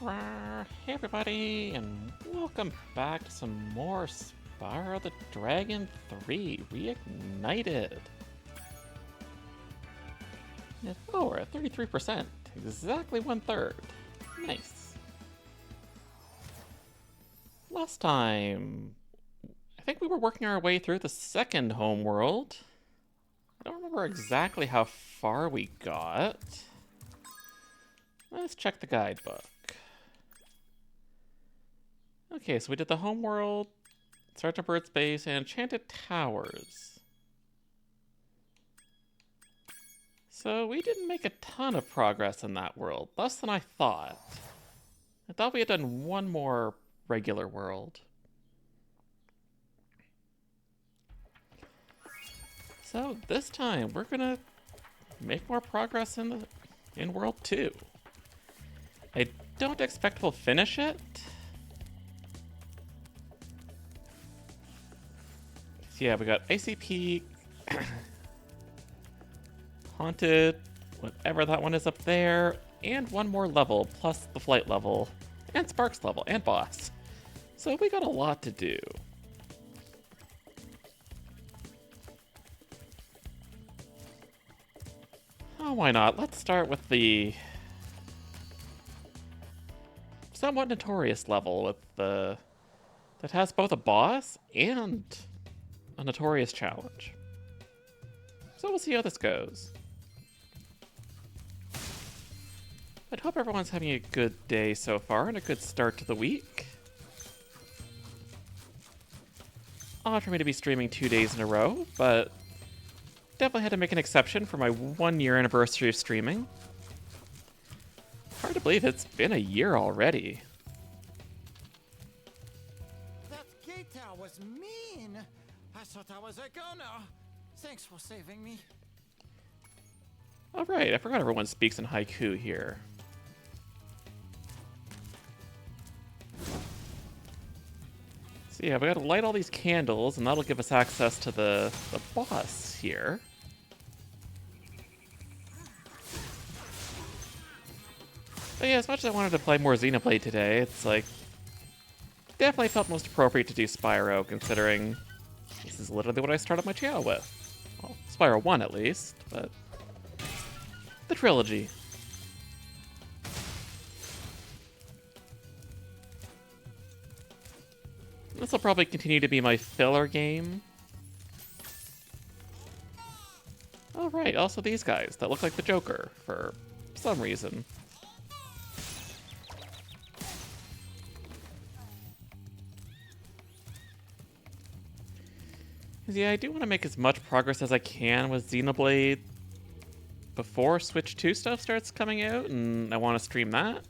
Hey everybody, and welcome back to some more Spyro the Dragon 3 Reignited. Oh, we're at 33%, exactly 1/3. Nice. Last time, I think we were working our way through the second homeworld. I don't remember exactly how far we got. Let's check the guidebook. Okay, so we did the homeworld, Sergeant Bird's base, and Enchanted Towers. So we didn't make a ton of progress in that world, less than I thought. I thought we had done one more regular world. So this time we're gonna make more progress in World 2. I don't expect we'll finish it. So yeah, we got ICP, Haunted, whatever that one is up there, and one more level, plus the flight level, and Sparks level, and boss. So we got a lot to do. Oh, why not? Let's start with the somewhat notorious level with the that has both a boss and a notorious challenge. So we'll see how this goes. I hope everyone's having a good day so far and a good start to the week. Odd for me to be streaming 2 days in a row, but definitely had to make an exception for my 1-year anniversary of streaming. Hard to believe it's been a year already. That guitar was mean. I thought I was a goner. Thanks for saving me. Alright, I forgot everyone speaks in haiku here. So yeah, we gotta light all these candles, and that'll give us access to the boss here. But yeah, as much as I wanted to play more Xenoblade today, it's like, definitely felt most appropriate to do Spyro, considering this is literally what I started my channel with. Well, Spyro 1 at least, but the trilogy. This will probably continue to be my filler game. Oh right, also these guys that look like the Joker for some reason. Yeah, I do want to make as much progress as I can with Xenoblade before Switch 2 stuff starts coming out, and I want to stream that.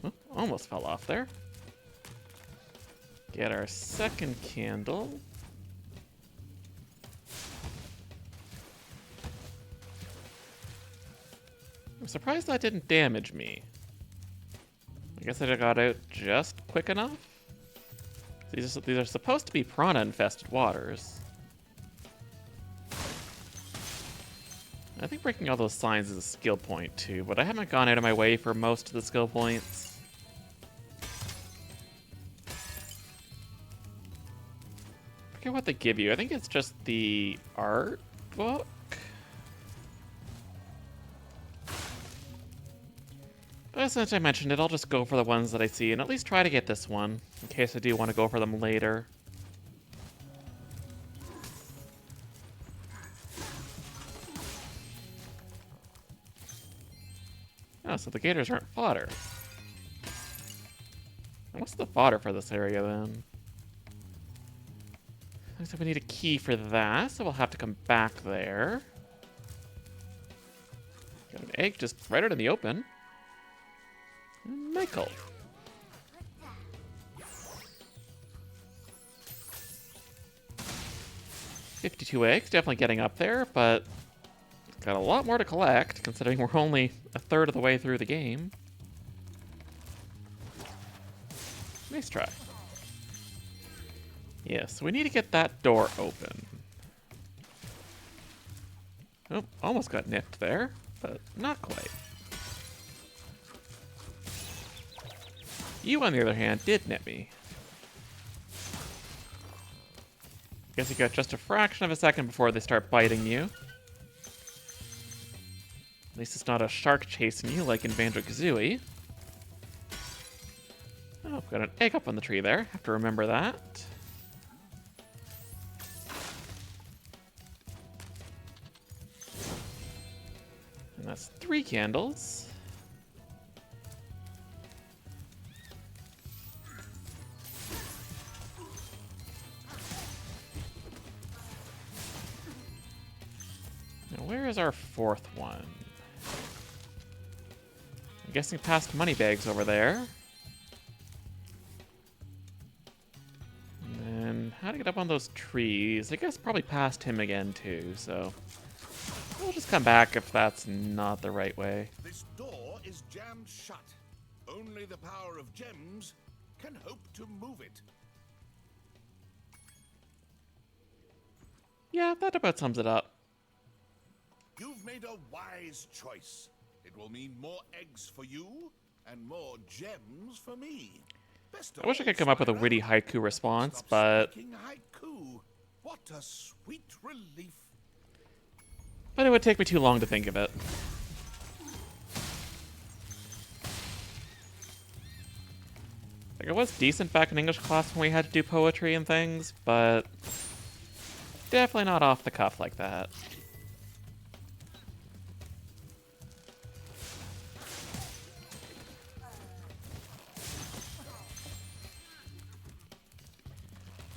Oh, almost fell off there. Get our second candle. I'm surprised that didn't damage me. I guess I got out just quick enough. These are supposed to be piranha-infested waters. I think breaking all those signs is a skill point too, but I haven't gone out of my way for most of the skill points. I forget what they give you. I think it's just the art book. But since I mentioned it, I'll just go for the ones that I see and at least try to get this one, in case I do want to go for them later. Oh, so the gators aren't fodder. What's the fodder for this area, then? Looks like we need a key for that, so we'll have to come back there. Got an egg just right out in the open. Michael. $52 eggs, definitely getting up there, but got a lot more to collect, considering we're only a third of the way through the game. Nice try. Yes, we need to get that door open. Oh, almost got nipped there. but not quite. You, on the other hand, did net me. Guess you got just a fraction of a second before they start biting you. At least it's not a shark chasing you like in Banjo-Kazooie. Oh, got an egg up on the tree there. Have to remember that. And that's 3 candles. Now, where is our 4th one? I'm guessing past Moneybags over there. And then how to get up on those trees? I guess probably past him again too, so we'll just come back if that's not the right way. This door is jammed shut. Only the power of gems can hope to move it. Yeah, that about sums it up. You've made a wise choice. It will mean more eggs for you and more gems for me. Best of I wish I all, could come up with a Spyro, witty haiku response, stop but speaking haiku. What a sweet relief. it would take me too long to think of it. Like, it was decent back in English class when we had to do poetry and things, but definitely not off the cuff like that.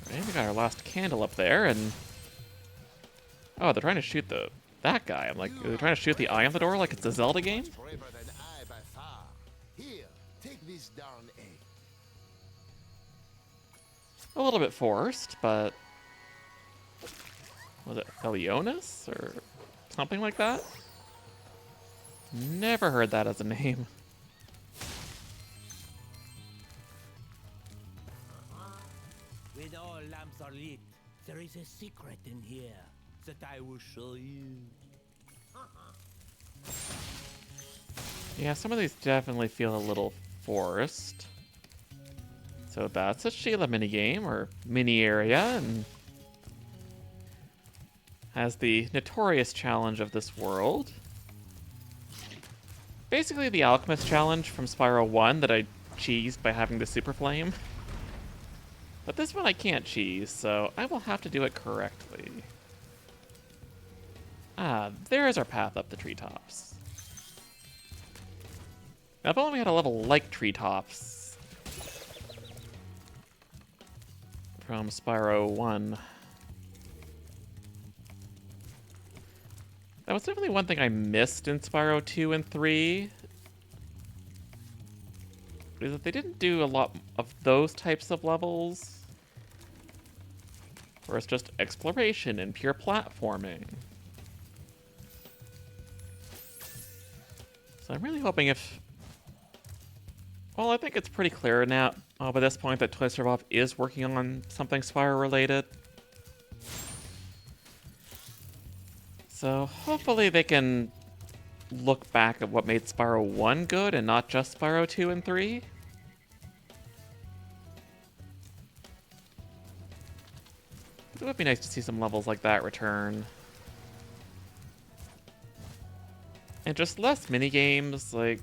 Right, we got our last candle up there, and oh, they're trying to shoot that guy. I'm like, are they trying to shoot the eye on the door like it's a Zelda game? Braver than I by far. Here, take this darn egg. A little bit forced, but was it Felionis or something like that? Never heard that as a name. When all lamps are lit, there is a secret in here that I will show you. Yeah, some of these definitely feel a little forced. So that's a Sheila minigame, or mini area, and has the notorious challenge of this world. Basically the Alchemist challenge from Spyro 1 that I cheesed by having the Super Flame. But this one I can't cheese, so I will have to do it correctly. Ah, there's our path up the treetops. Now, if only we had a level like treetops from Spyro 1. That was definitely one thing I missed in Spyro 2 and 3. Is that they didn't do a lot of those types of levels. Where it's just exploration and pure platforming. So I'm really hoping if... Well, I think it's pretty clear now by this point that Toy Story Pop is working on something Spyro related. So hopefully they can look back at what made Spyro 1 good and not just Spyro 2 and 3. It would be nice to see some levels like that return. And just less minigames, like...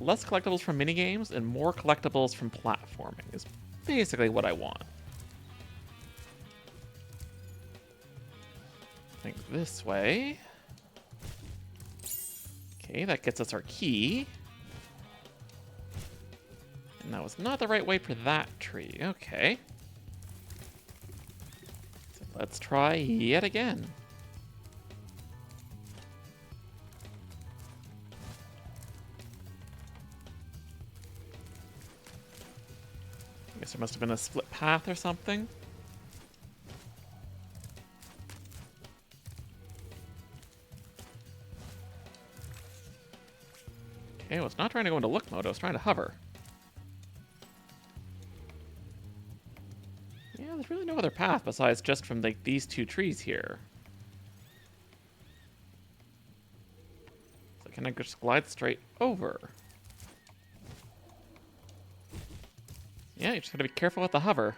less collectibles from minigames and more collectibles from platforming is basically what I want. I think this way. Okay, that gets us our key. And that was not the right way for that tree. Okay. So let's try yet again. I guess there must have been a split path or something. Okay, I was not trying to go into look mode, I was trying to hover. Yeah, there's really no other path besides just from like these two trees here. But can I just glide straight over? Yeah, you just gotta be careful with the hover.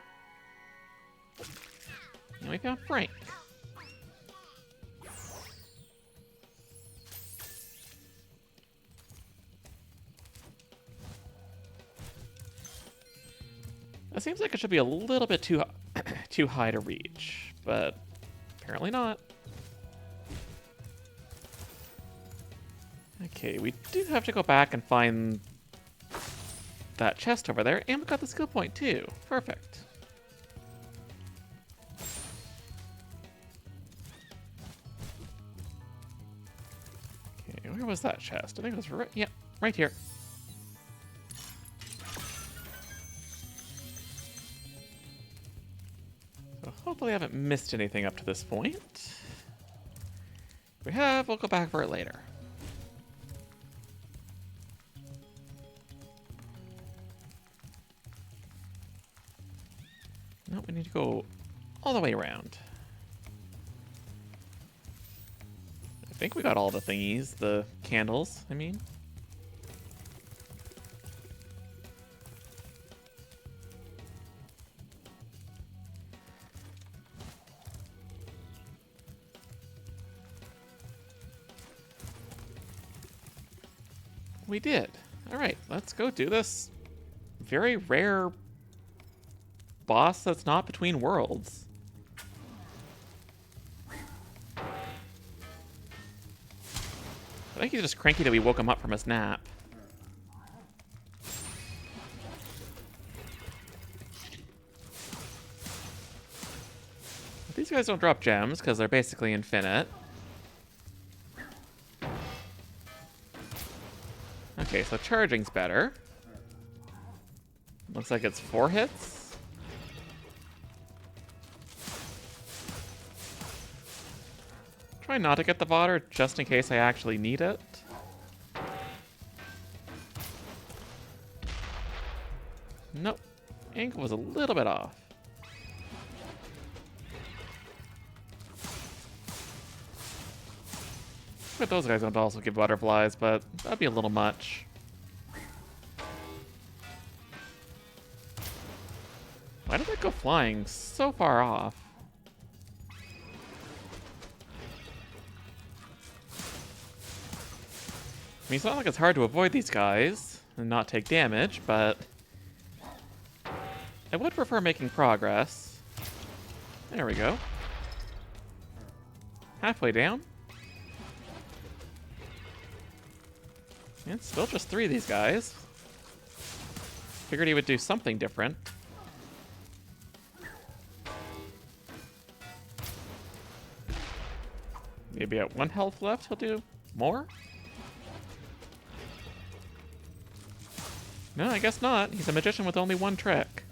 And we found Frank. That seems like it should be a little bit too too high to reach, but apparently not. Okay, we do have to go back and find that chest over there, and we got the skill point too. Perfect. Okay, where was that chest? I think it was right, yeah, right here. So hopefully I haven't missed anything up to this point. If we have, we'll go back for it later. No, we need to go all the way around. I think we got all the thingies, the candles, I mean. We did. All right, let's go do this very rare boss that's not between worlds. I think he's just cranky that we woke him up from his nap. These guys don't drop gems because they're basically infinite. Okay, so charging's better. Looks like it's 4 hits. Try not to get the Vodder just in case I actually need it. Nope. Angle was a little bit off. But those guys don't also give butterflies, but that'd be a little much. Why did that go flying so far off? I mean, it's not like it's hard to avoid these guys and not take damage, but I would prefer making progress. There we go. Halfway down. It's still just 3 of these guys. Figured he would do something different. Maybe at 1 health left he'll do more? No, I guess not. He's a magician with only 1 trick.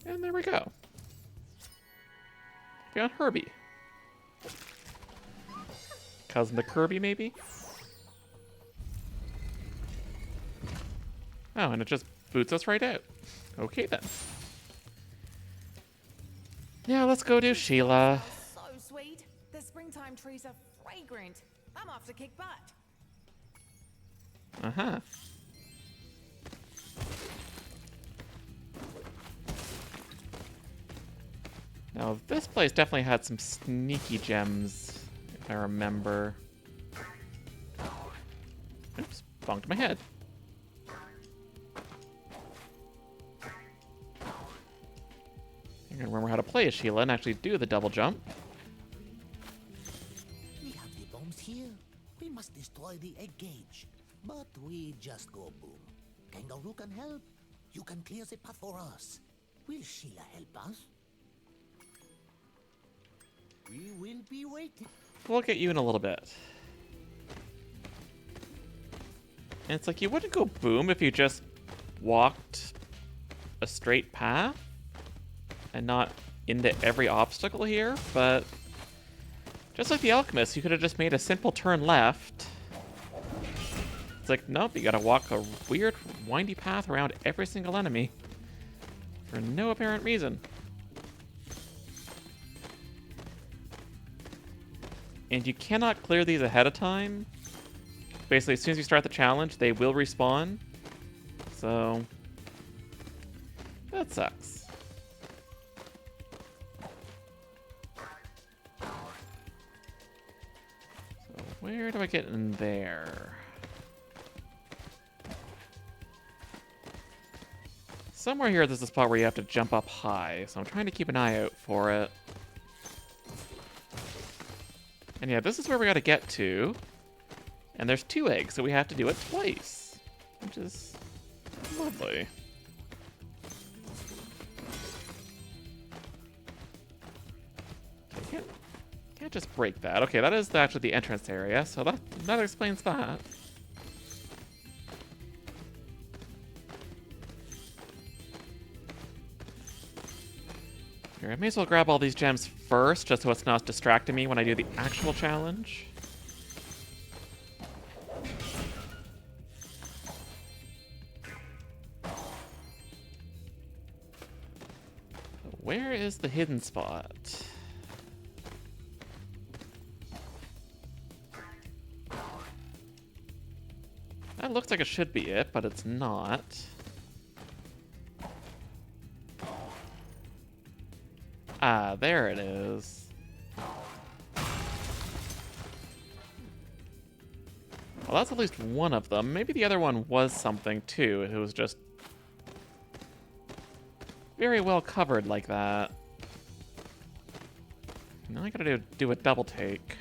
And there we go. Found Herbie. Cousin to Kirby, maybe? Oh, and it just boots us right out. Okay, then. Yeah, let's go do Sheila. So sweet. The springtime trees are fragrant. I'm off to kick butt. Uh-huh. Now, this place definitely had some sneaky gems, if I remember. Oops, bonked my head. I'm gonna remember how to play as Sheila and actually do the double jump. We have the bombs here. We must destroy the egg cage. But we just go boom. Kangaroo can help. You can clear the path for us. Will Sheila help us? We will be waiting. We'll get you in a little bit. And it's like, you wouldn't go boom if you just walked a straight path and not into every obstacle here, but just like the Alchemist, you could have just made a simple turn left. It's like, nope, you gotta walk a weird, windy path around every single enemy. For no apparent reason. And you cannot clear these ahead of time. Basically, as soon as you start the challenge, they will respawn. So, that sucks. So, where do I get in there? Somewhere here, there's a spot where you have to jump up high, so I'm trying to keep an eye out for it. And yeah, this is where we gotta get to. And there's 2 eggs, so we have to do it twice. Which is lovely. Okay, can't just break that. Okay, that is actually the entrance area, so that explains that. Here, I may as well grab all these gems first, just so it's not distracting me when I do the actual challenge. Where is the hidden spot? That looks like it should be it, but it's not. Ah, there it is. Well, that's at least one of them. Maybe the other one was something, too. It was just very well covered like that. Now I gotta do a double take.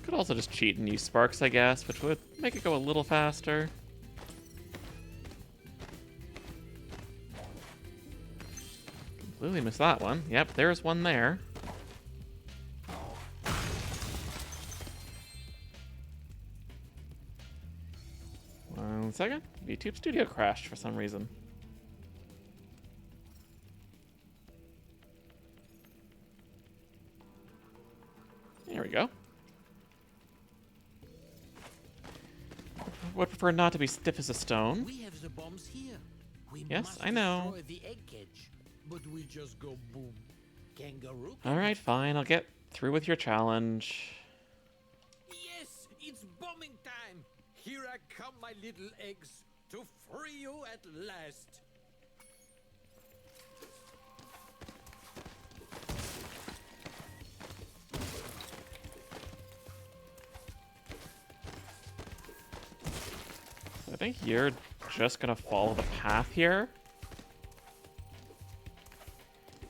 Could also just cheat and use sparks, I guess, which would make it go a little faster. Completely missed that one. Yep, there's one there. One second. VTube Studio crashed for some reason. There we go. Would prefer not to be stiff as a stone. We have the bombs here. We Yes, must I know. destroy the egg cage, but we just go boom. Kangaroo. Alright, fine. I'll get through with your challenge. Yes, it's bombing time. Here I come, my little eggs, to free you at last. I think you're just gonna follow the path here.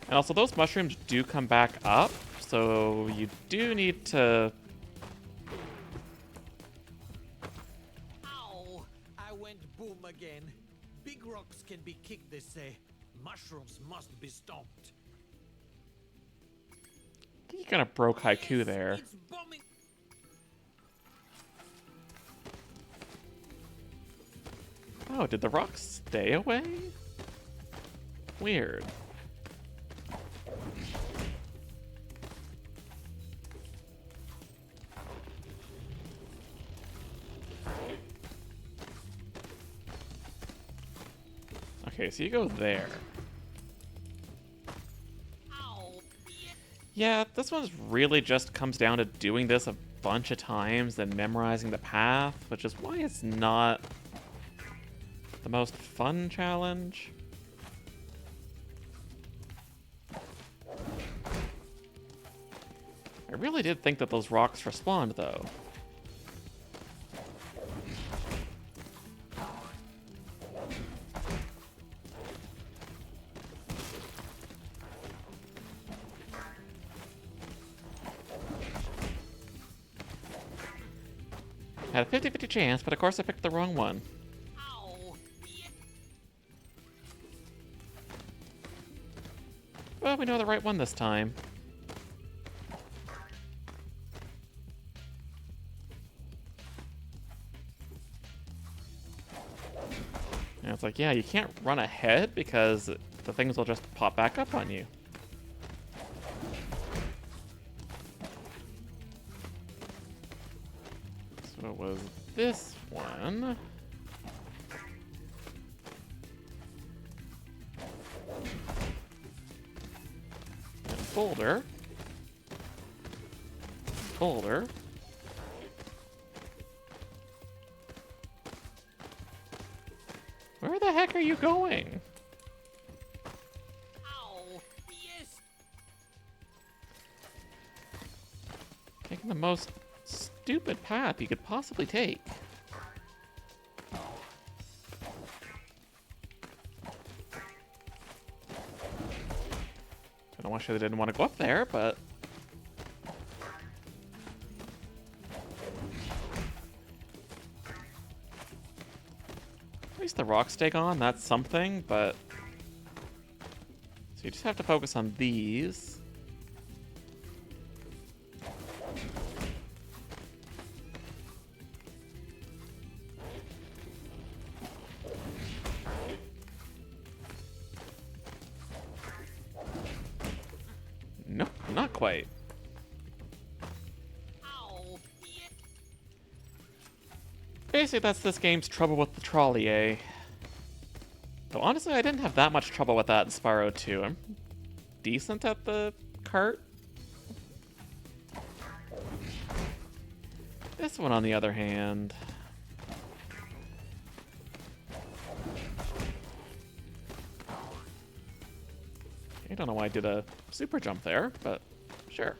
And also, those mushrooms do come back up, so you do need to... Ow! I went boom again. Big rocks can be kicked, they say. Mushrooms must be stomped. I think you kind of broke Haiku Yes, there. It's bombing. Oh, did the rocks stay away? Weird. Okay, so you go there. Ow! Yeah, this one's really just comes down to doing this a bunch of times and memorizing the path, which is why it's not the most fun challenge. I really did think that those rocks respawned, though. Had a 50-50 chance, but of course I picked the wrong one. Ow! Well, we know the right one this time. And it's like, yeah, you can't run ahead because the things will just pop back up on you. was this one. And boulder. Boulder. Where the heck are you going? Ow! Yes! Taking the most stupid path you could possibly take. I don't want sure they didn't want to go up there, but at least the rocks stay gone, that's something, but so you just have to focus on these. Nope, not quite. Ow! Yes! Basically, that's this game's trouble with the trolley, eh? Though honestly, I didn't have that much trouble with that in Spyro 2. I'm decent at the cart. This one, on the other hand... I don't know why I did a super jump there, but sure.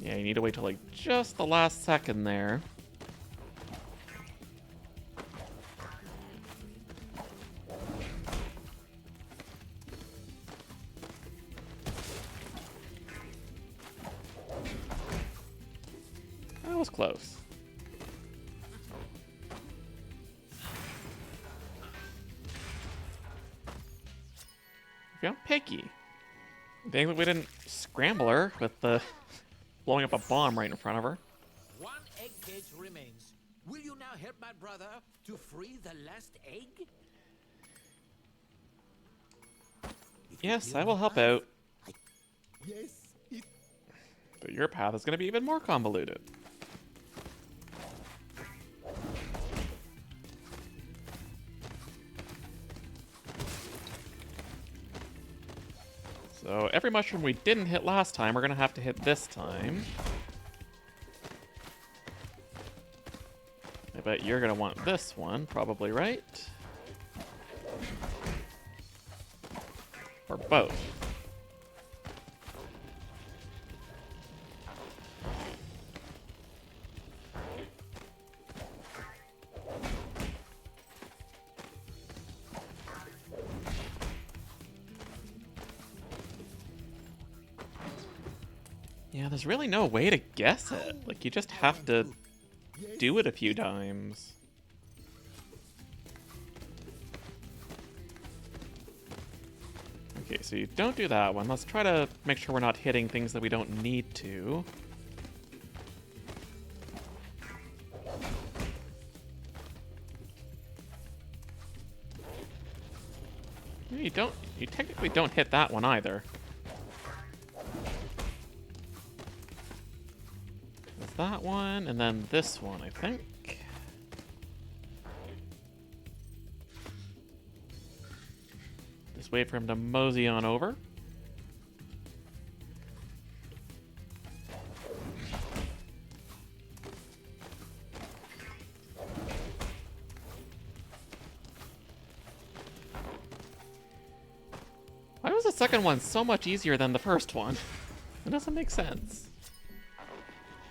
Yeah, you need to wait till like just the last second there. That was close. Feeling picky. Dang that we didn't scramble her with the blowing up a bomb right in front of her. One egg cage remains. Will you now help my brother to free the last egg? Yes, I will help out. Yes, it... But your path is going to be even more convoluted. So every mushroom we didn't hit last time, we're going to have to hit this time. I bet you're going to want this one, probably, right? Or both. Yeah, there's really no way to guess it. Like, you just have to do it a few times. Okay, so you don't do that one. Let's try to make sure we're not hitting things that we don't need to. You technically don't hit that one either. There's that one, and then this one, I think. Just wait for him to mosey on over. Why was the second one so much easier than the first one? It doesn't make sense.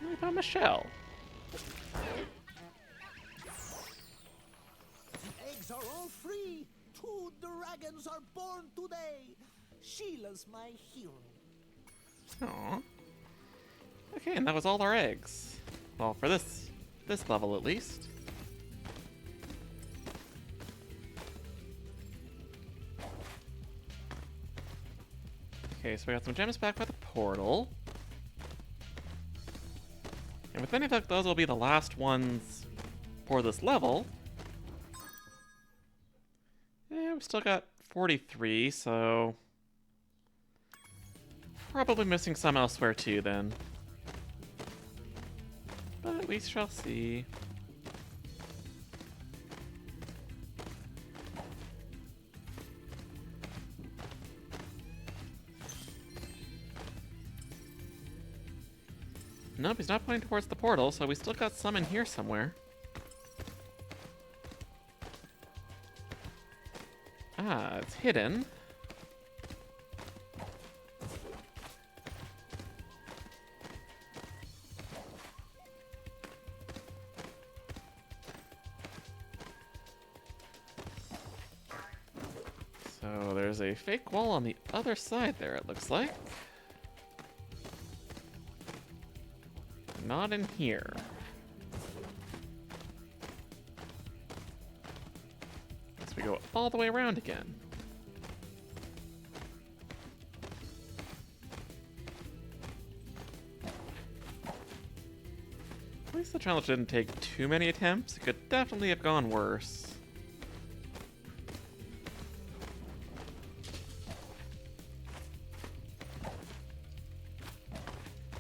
We found Michelle. The eggs are all free. 2 dragons are born today. Sheila's my hero. Aww. Okay, and that was all our eggs. Well, for this level at least. Okay, so we got some gems back by the portal. And with any luck, those will be the last ones for this level. Yeah, we still got 43, so... Probably missing some elsewhere too, then. But we shall see. Nope, he's not pointing towards the portal, so we still got some in here somewhere. Ah, it's hidden. So there's a fake wall on the other side there, it looks like. Not in here. Guess we go all the way around again. At least the challenge didn't take too many attempts. It could definitely have gone worse.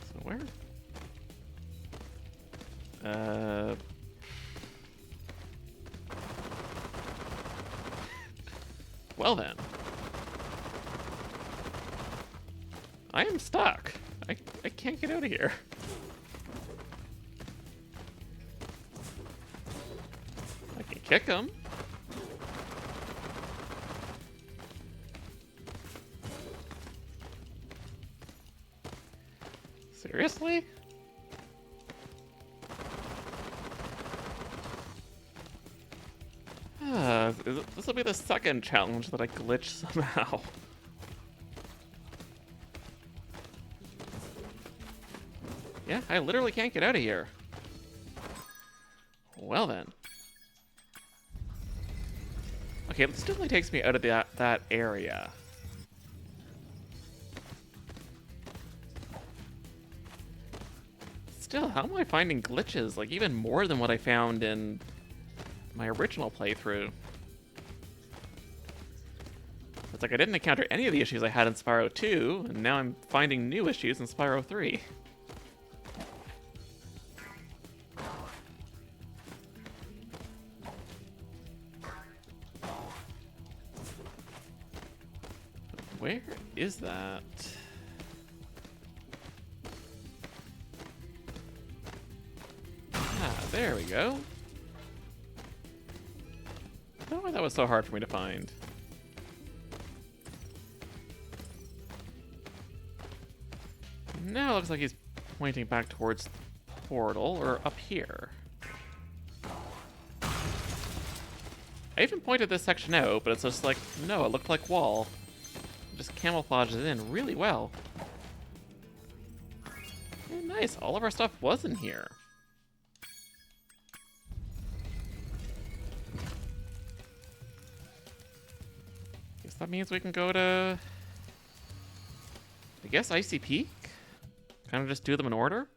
So where? Well then. I am stuck. I can't get out of here. I can kick him. Seriously? This will be the second challenge that I glitch somehow. Yeah, I literally can't get out of here. Well then. Okay, this definitely takes me out of that area. Still, how am I finding glitches? Like, even more than what I found in my original playthrough. It's like I didn't encounter any of the issues I had in Spyro 2, and now I'm finding new issues in Spyro 3. Where is that? Ah, there we go. I don't know why that was so hard for me to find. Now it looks like he's pointing back towards the portal, or up here. I even pointed this section out, but it's just like, no, it looked like wall. It just camouflages it in really well. Hey, nice, all of our stuff was in here. Guess that means we can go to, I guess, Icy Peak? Kind of just do them in order?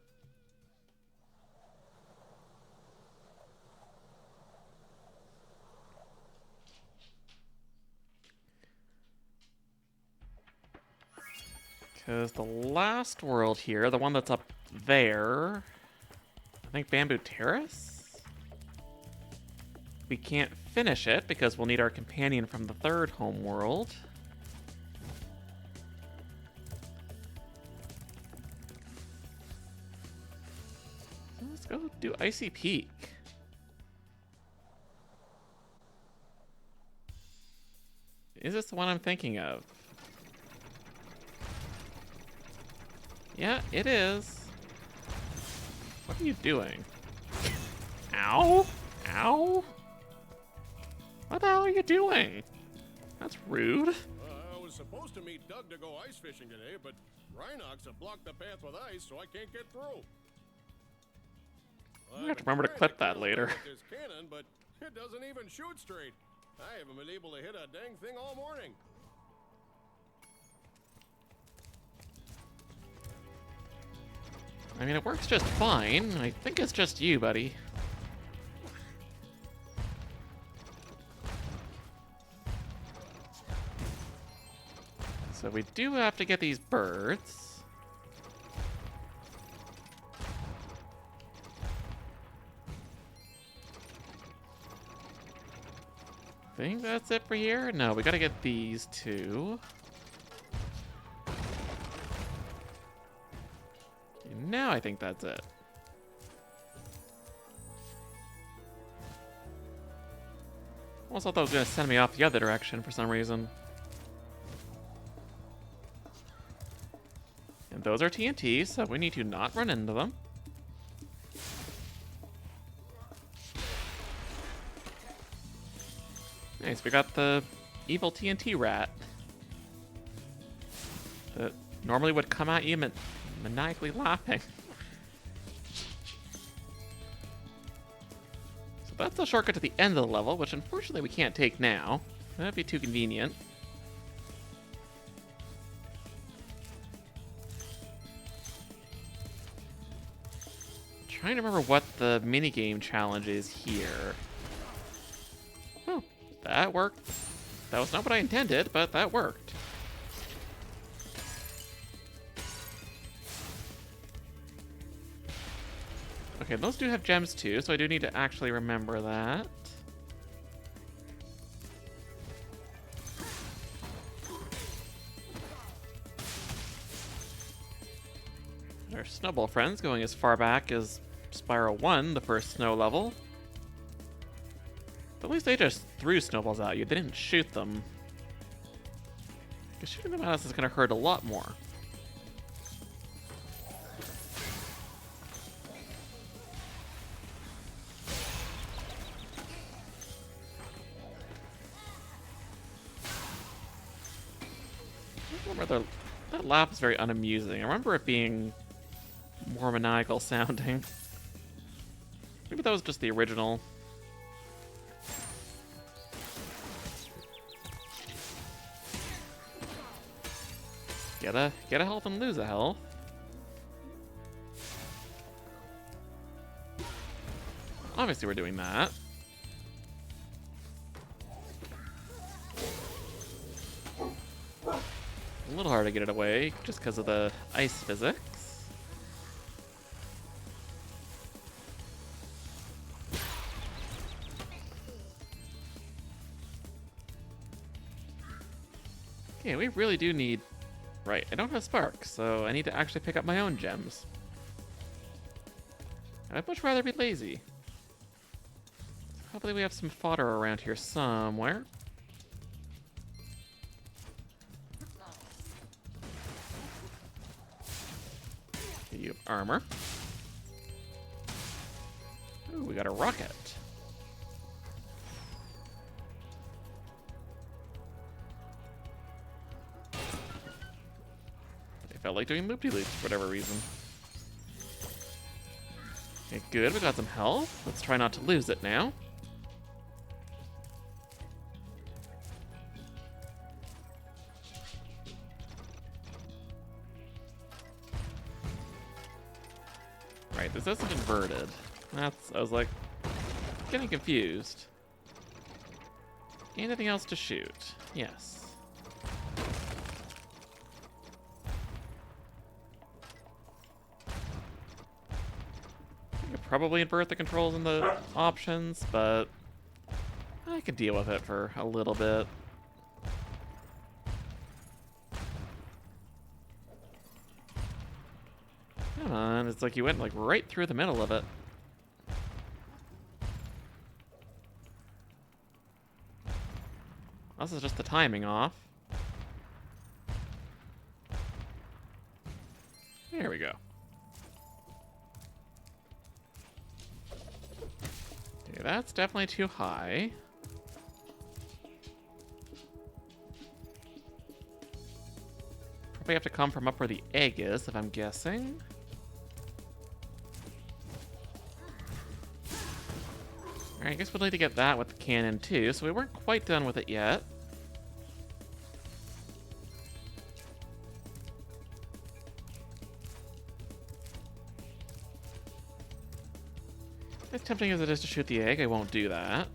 Because the last world here, the one that's up there, I think Bamboo Terrace? We can't finish it because we'll need our companion from the third home world. Let's go do Icy Peak. Is this the one I'm thinking of? Yeah, it is. What are you doing? Ow! Ow! What the hell are you doing? That's rude. I was supposed to meet Doug to go ice fishing today, but Rhinox have blocked the path with ice, so I can't get through. You have to remember to clip that later. This cannon, but it doesn't even shoot straight. I haven't been able to hit a dang thing all morning. I mean, it works just fine. I think it's just you, buddy. So we do have to get these birds. Think that's it for here? No, we gotta get these two. And now I think that's it. Almost thought that was gonna send me off the other direction for some reason. And those are TNT, so we need to not run into them. Nice, we got the evil TNT rat. That normally would come at you maniacally laughing. So that's a shortcut to the end of the level, which unfortunately we can't take now. That'd be too convenient. Trying to remember what the minigame challenge is here. Oh, that worked. That was not what I intended, but that worked. Okay, those do have gems too, so I do need to actually remember that. Our snowball friends going as far back as Spyro 1, the first snow level. But at least they just threw snowballs at you, they didn't shoot them. Because shooting them at us is going to hurt a lot more. I remember that laugh is very unamusing. I remember it being more maniacal sounding. Maybe that was just the original. Get a health and lose a health. Obviously we're doing that. A little hard to get it away just because of the ice physics. Okay, we really do need... Right, I don't have sparks, so I need to actually pick up my own gems. I'd much rather be lazy. Hopefully we have some fodder around here somewhere. You have armor. Ooh, we got a rocket. I felt like doing loop-de-loops for whatever reason. Okay, good, we got some health. Let's try not to lose it now. Right, this isn't inverted. I was like, getting confused. Anything else to shoot? Yes. I could probably invert the controls in the options, but I could deal with it for a little bit. Come on, it's like you went like right through the middle of it. This is just the timing off. There we go. Okay, that's definitely too high. Probably have to come from up where the egg is, if I'm guessing. Alright, I guess we'll need to get that with the cannon too, so we weren't quite done with it yet. As tempting as it is to shoot the egg, I won't do that.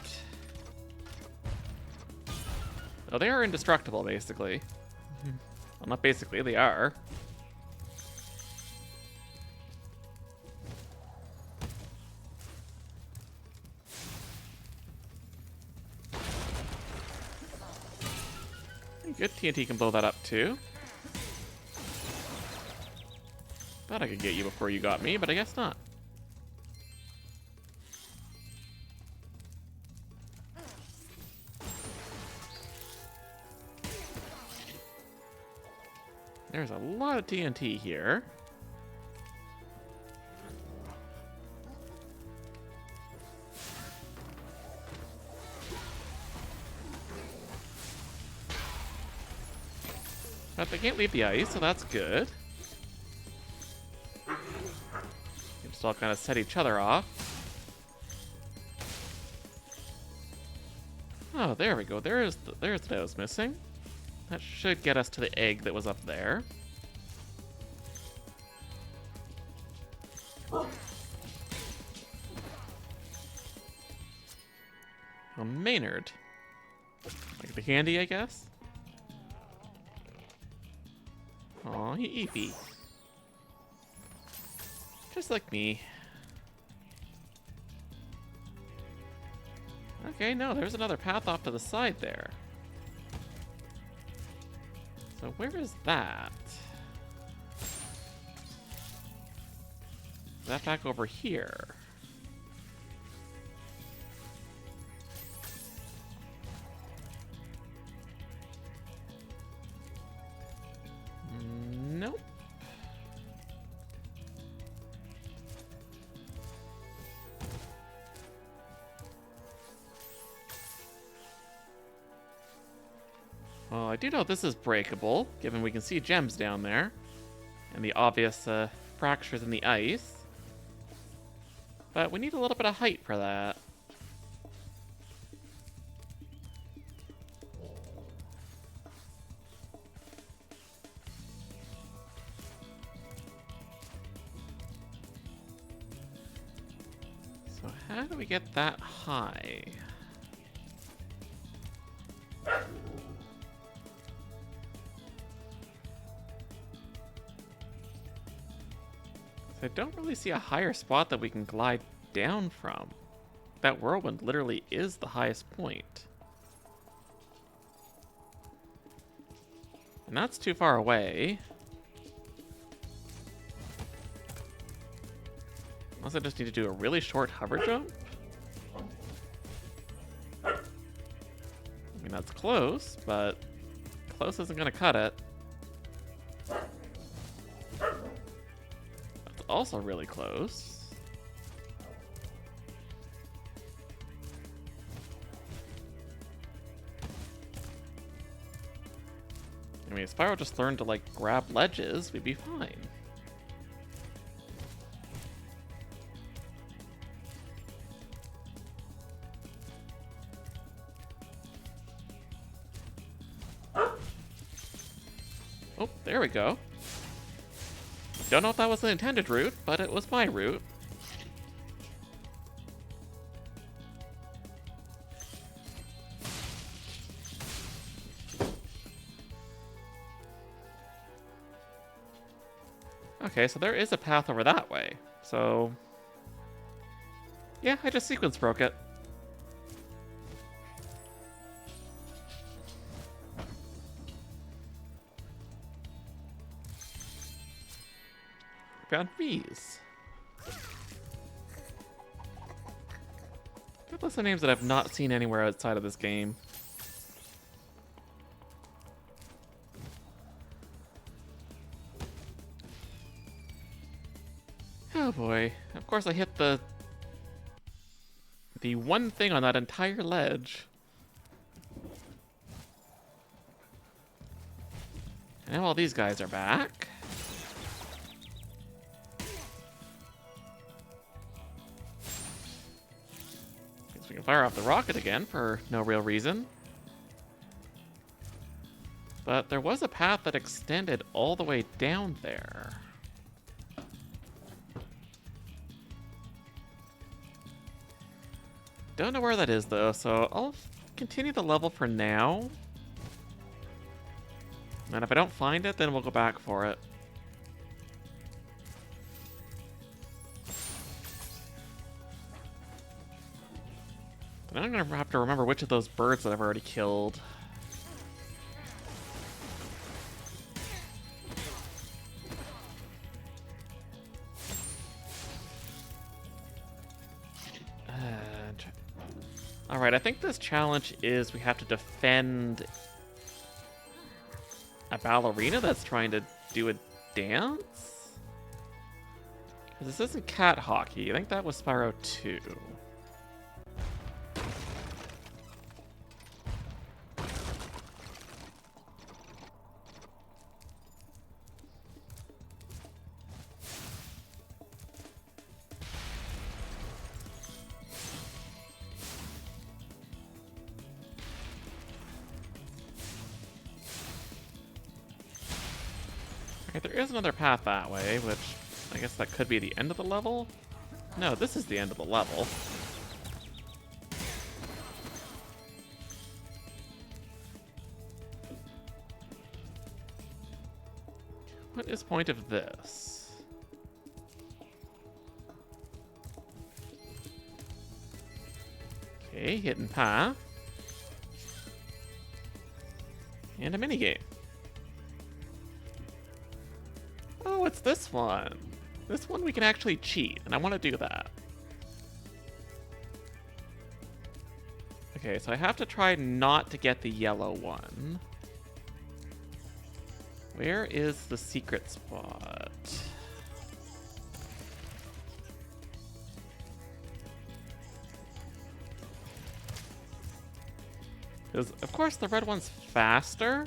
Oh, they are indestructible, basically. Well, not basically, they are. Good, TNT can blow that up too. Thought I could get you before you got me, but I guess not. There's a lot of TNT here. But they can't leave the ice, so that's good. They just all kind of set each other off. Oh, there we go. There's what I was missing. That should get us to the egg that was up there. Oh, Maynard. Like the candy, I guess? Aw, he eepy. Just like me. Okay, no, there's another path off to the side there. So where is that? Is that back over here? Nope. Well, I do know this is breakable, given we can see gems down there, and the obvious fractures in the ice. But we need a little bit of height for that. So how do we get that high? I don't really see a higher spot that we can glide down from. That whirlwind literally is the highest point. And that's too far away. Unless I just need to do a really short hover jump. I mean, that's close, but close isn't gonna cut it. Also really close. I mean, if Spyro just learned to, like, grab ledges, we'd be fine. Oh, there we go. Don't know if that was the intended route, but it was my route. Okay, so there is a path over that way. So, yeah, I just sequence broke it. Found bees. Good list of names that I've not seen anywhere outside of this game. Oh boy. Of course I hit the one thing on that entire ledge. And now all these guys are back. We can fire off the rocket again for no real reason. But there was a path that extended all the way down there. Don't know where that is though, so I'll continue the level for now. And if I don't find it, then we'll go back for it. Then I'm gonna have to remember which of those birds that I've already killed. Alright, I think this challenge is we have to defend a ballerina that's trying to do a dance? Because this isn't cat hockey. I think that was Spyro 2. Okay, there is another path that way, which I guess that could be the end of the level? No, this is the end of the level. What is the point of this? Okay, hidden path. And a minigame. Oh, it's this one. This one we can actually cheat, and I want to do that. Okay, so I have to try not to get the yellow one. Where is the secret spot? Because, of course, the red one's faster.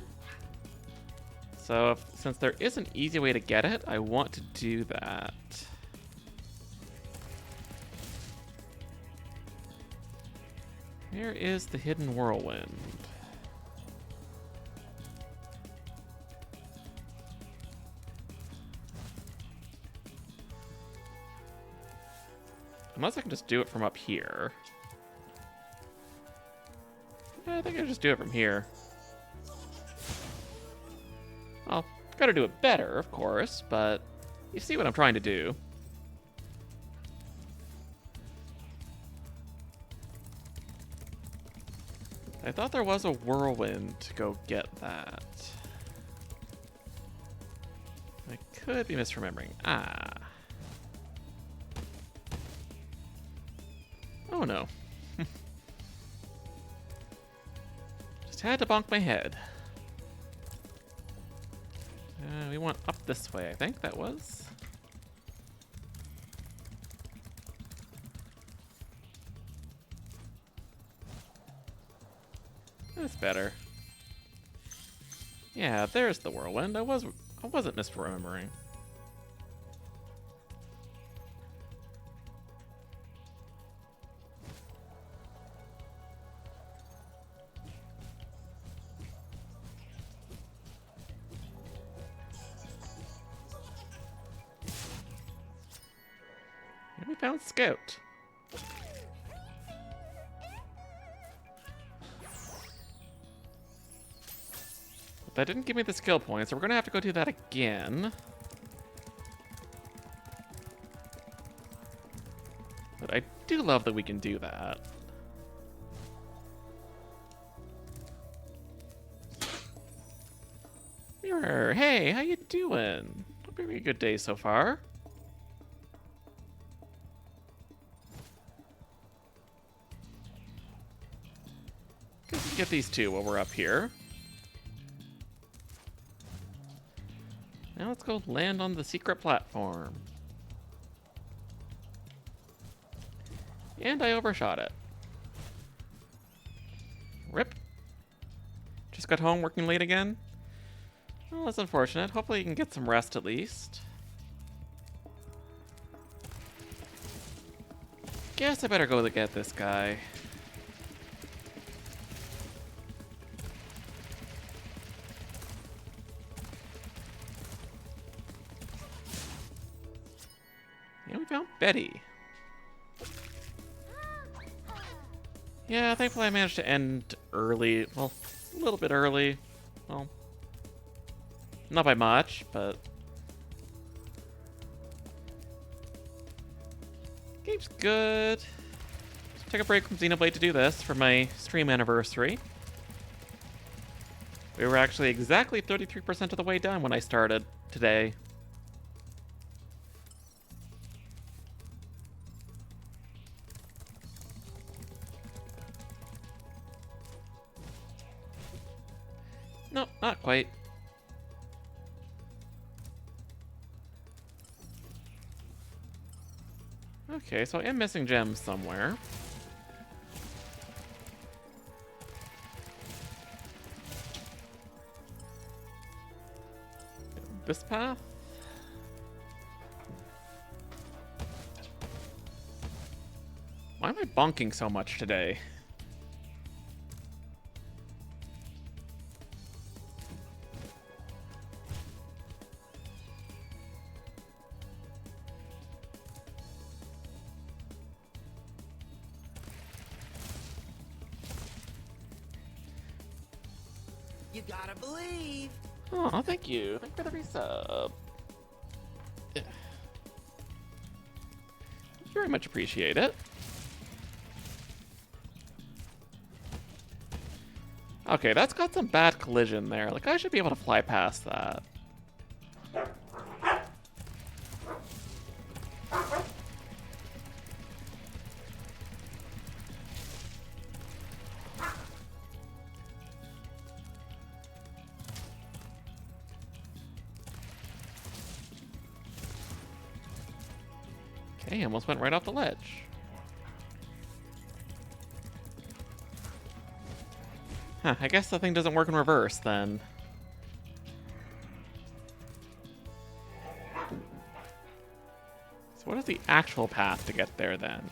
So, since there is an easy way to get it, I want to do that. Where is the hidden whirlwind? Unless I can just do it from up here. Yeah, I think I can just do it from here. Well, gotta do it better, of course, but you see what I'm trying to do. I thought there was a whirlwind to go get that. I could be misremembering. Ah. Oh no. Just had to bonk my head. We want up this way, I think that was. That's better. Yeah, there's the whirlwind. I wasn't misremembering. And we found Scout. That didn't give me the skill points, so we're gonna have to go do that again. But I do love that we can do that. Mirror, hey, how you doing? Hope you're having a good day so far. Let's get these two while we're up here. Now let's go land on the secret platform. And I overshot it. Rip. Just got home working late again. Well, that's unfortunate. Hopefully you can get some rest at least. Guess I better go get this guy. And we found Betty. Yeah, thankfully I managed to end early. Well, a little bit early. Well, Not by much, but... Game's good. Just took a break from Xenoblade to do this for my stream anniversary. We were actually exactly 33% of the way done when I started today. Nope, not quite. Okay, so I am missing gems somewhere. This path? Why am I bonking so much today? You gotta believe. Oh, thank you. Thank you for the resub. Yeah. Very much appreciate it. Okay, that's got some bad collision there. Like, I should be able to fly past that. Okay, almost went right off the ledge. Huh, I guess the thing doesn't work in reverse, then. So what is the actual path to get there, then?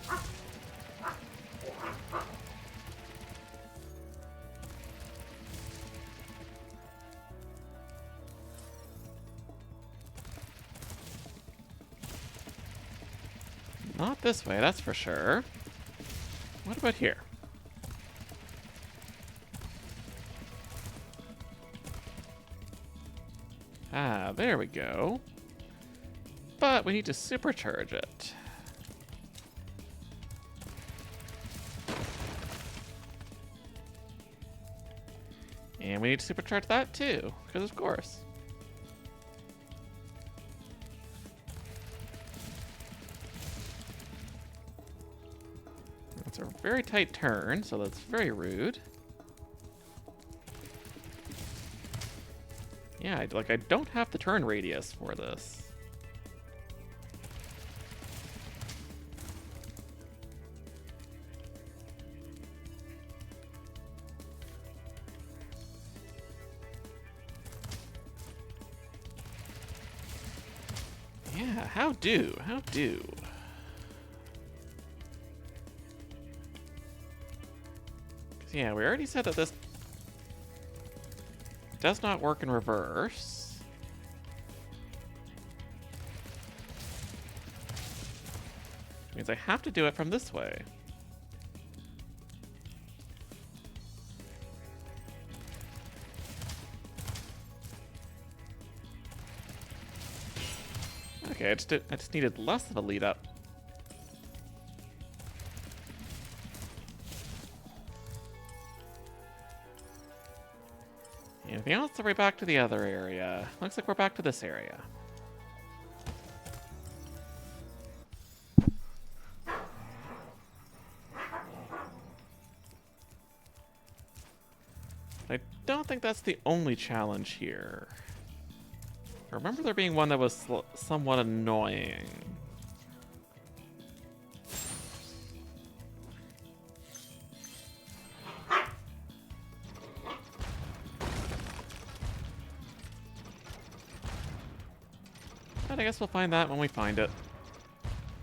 Not this way, that's for sure. What about here? Ah, there we go. But we need to supercharge it. And we need to supercharge that too, because of course. That's a very tight turn, so that's very rude. Yeah, I don't have the turn radius for this. Yeah, how do? How do? Yeah, we already said that this does not work in reverse. Means I have to do it from this way. Okay, I just needed less of a lead up. Anything else? Are we back to the other area? Looks like we're back to this area. I don't think that's the only challenge here. I remember there being one that was somewhat annoying. But I guess we'll find that when we find it.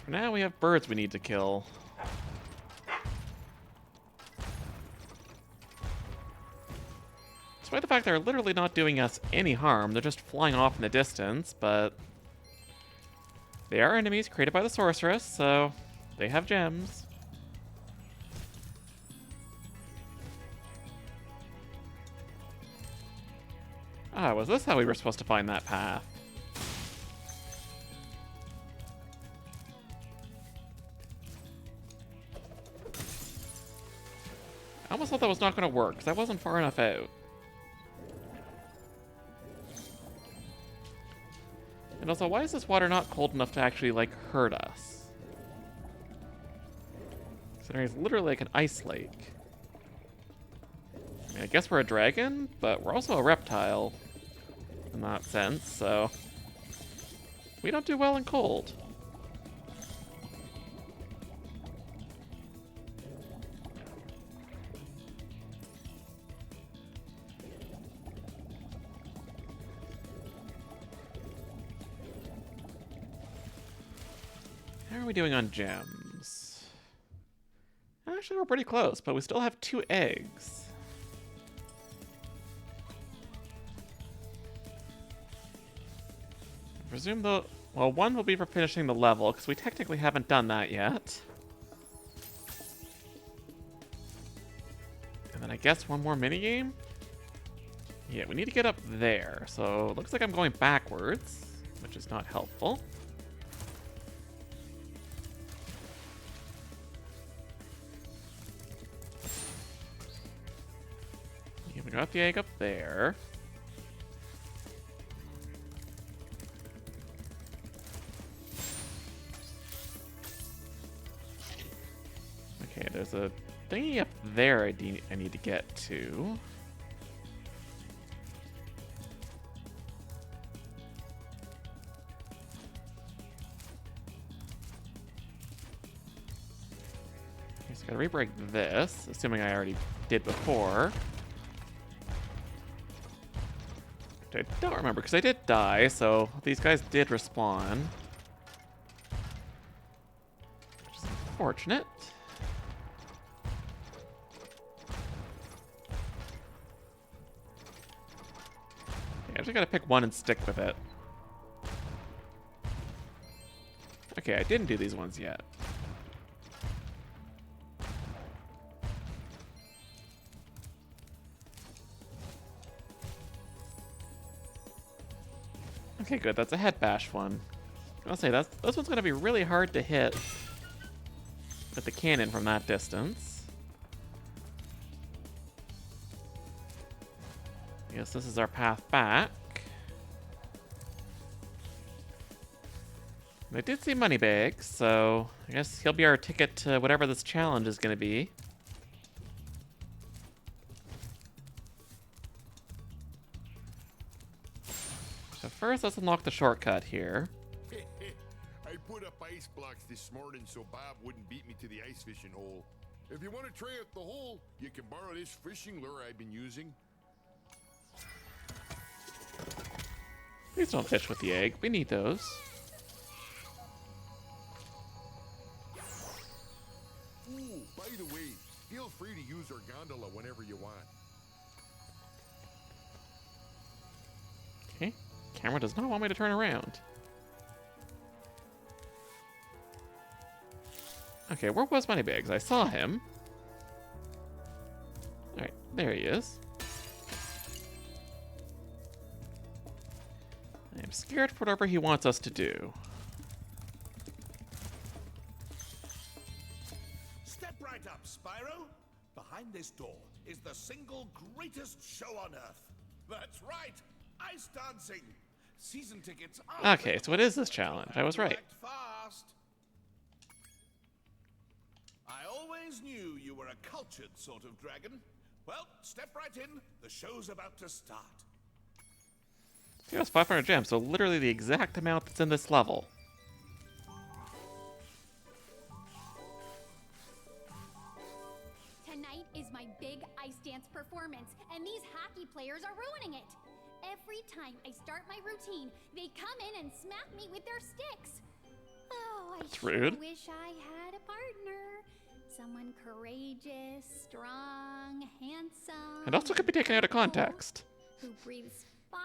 For now, we have birds we need to kill. Despite the fact they're literally not doing us any harm, they're just flying off in the distance, but they are enemies created by the sorceress, so they have gems. Ah, was this how we were supposed to find that path? I almost thought that was not going to work, because I wasn't far enough out. And also, why is this water not cold enough to actually, like, hurt us? Considering it's literally like an ice lake. I mean, I guess we're a dragon, but we're also a reptile in that sense, so we don't do well in cold. How are we doing on gems? Actually, we're pretty close, but we still have 2 eggs. I presume the... Well, one will be for finishing the level, because we technically haven't done that yet. And then I guess one more minigame? Yeah, we need to get up there, so it looks like I'm going backwards, which is not helpful. Yeah, we got the egg up there. Okay, there's a thingy up there I need to get to. Okay, so I gotta re-break this, assuming I already did before. Which I don't remember, because I did die, so these guys did respawn. Which is unfortunate. I just gotta pick one and stick with it. Okay, I didn't do these ones yet. Okay, good. That's a head bash one. I'll say this one's gonna be really hard to hit with the cannon from that distance. I guess this is our path back. I did see Moneybags, so I guess he'll be our ticket to whatever this challenge is gonna be. So first, let's unlock the shortcut here. I put up ice blocks this morning so Bob wouldn't beat me to the ice fishing hole. If you want to try out the hole, you can borrow this fishing lure I've been using. Please don't fish with the egg. We need those. Ooh, by the way, feel free to use our gondola whenever you want. Okay. Camera does not want me to turn around. Okay, where was Moneybags? I saw him. Alright, there he is. I'm scared for whatever he wants us to do. Step right up, Spyro. Behind this door is the single greatest show on Earth. That's right, ice dancing. Season tickets are... Okay, so it is this challenge. I was right. Act fast. I always knew you were a cultured sort of dragon. Well, step right in. The show's about to start. Yeah, it's 500 gems, so literally the exact amount that's in this level. Tonight is my big ice dance performance, and these hockey players are ruining it. Every time I start my routine, they come in and smack me with their sticks. Oh, I That's sure rude. wish I had a partner. Someone courageous, strong, handsome. And also could be taken out of context. Who breathes fire.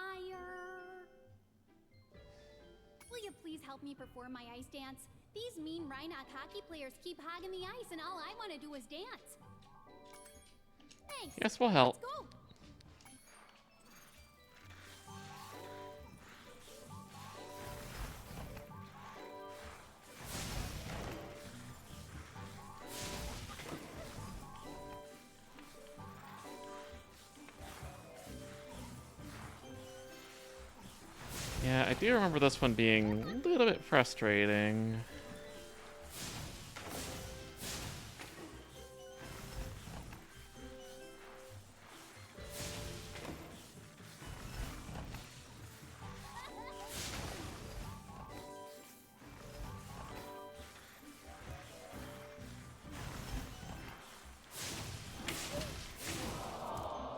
Will you please help me perform my ice dance? These mean Reignited hockey players keep hogging the ice, and all I want to do is dance. Thanks. Yes, we'll help. Let's go. do remember this one being a little bit frustrating.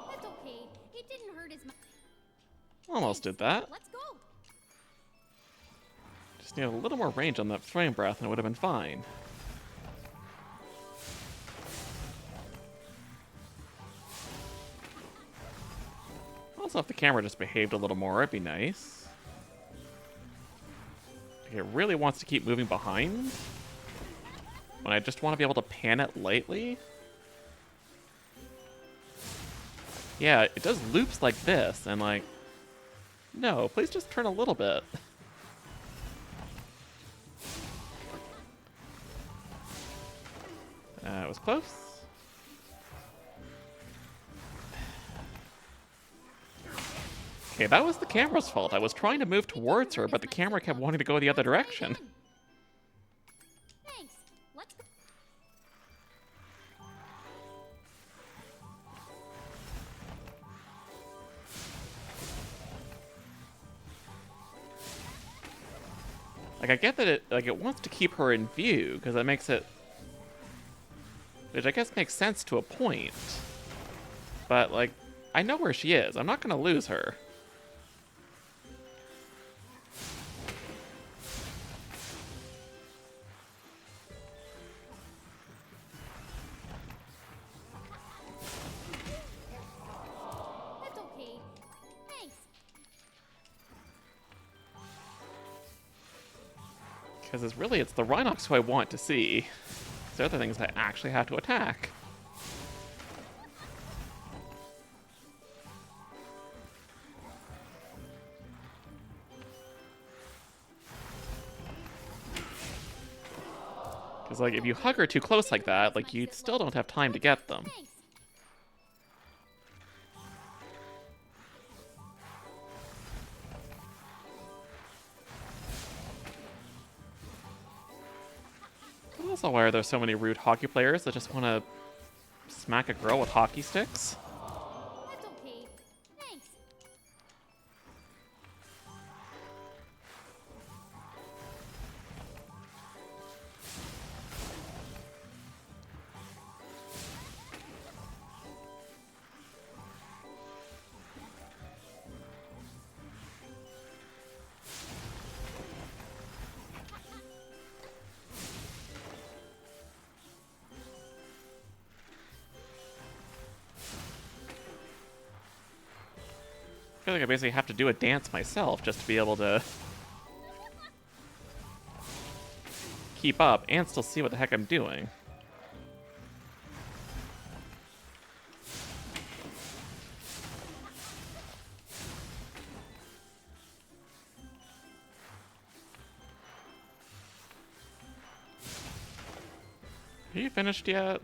That's okay. It didn't hurt as much. Almost did that. Let's go. Just need a little more range on that flame breath and it would have been fine. Also, if the camera just behaved a little more, it'd be nice. Like, it really wants to keep moving behind when I just want to be able to pan it lightly. Yeah, it does loops like this, and like, no, please just turn a little bit. It was close. Okay, that was the camera's fault. I was trying to move towards her, but the camera kept wanting to go the other direction. Thanks. Let's go. Like, I get that it wants to keep her in view, because that makes it... Which I guess makes sense to a point. But, like, I know where she is. I'm not going to lose her. That's okay. Thanks. Because it's the Rhinox who I want to see. The other things I actually have to attack. Because, like, if you hug her too close like that, like, you still don't have time to get them. Thanks. I'm also aware there's so many rude hockey players that just want to smack a girl with hockey sticks. That's okay. Thanks. I feel like I basically have to do a dance myself just to be able to keep up and still see what the heck I'm doing. Are you finished yet?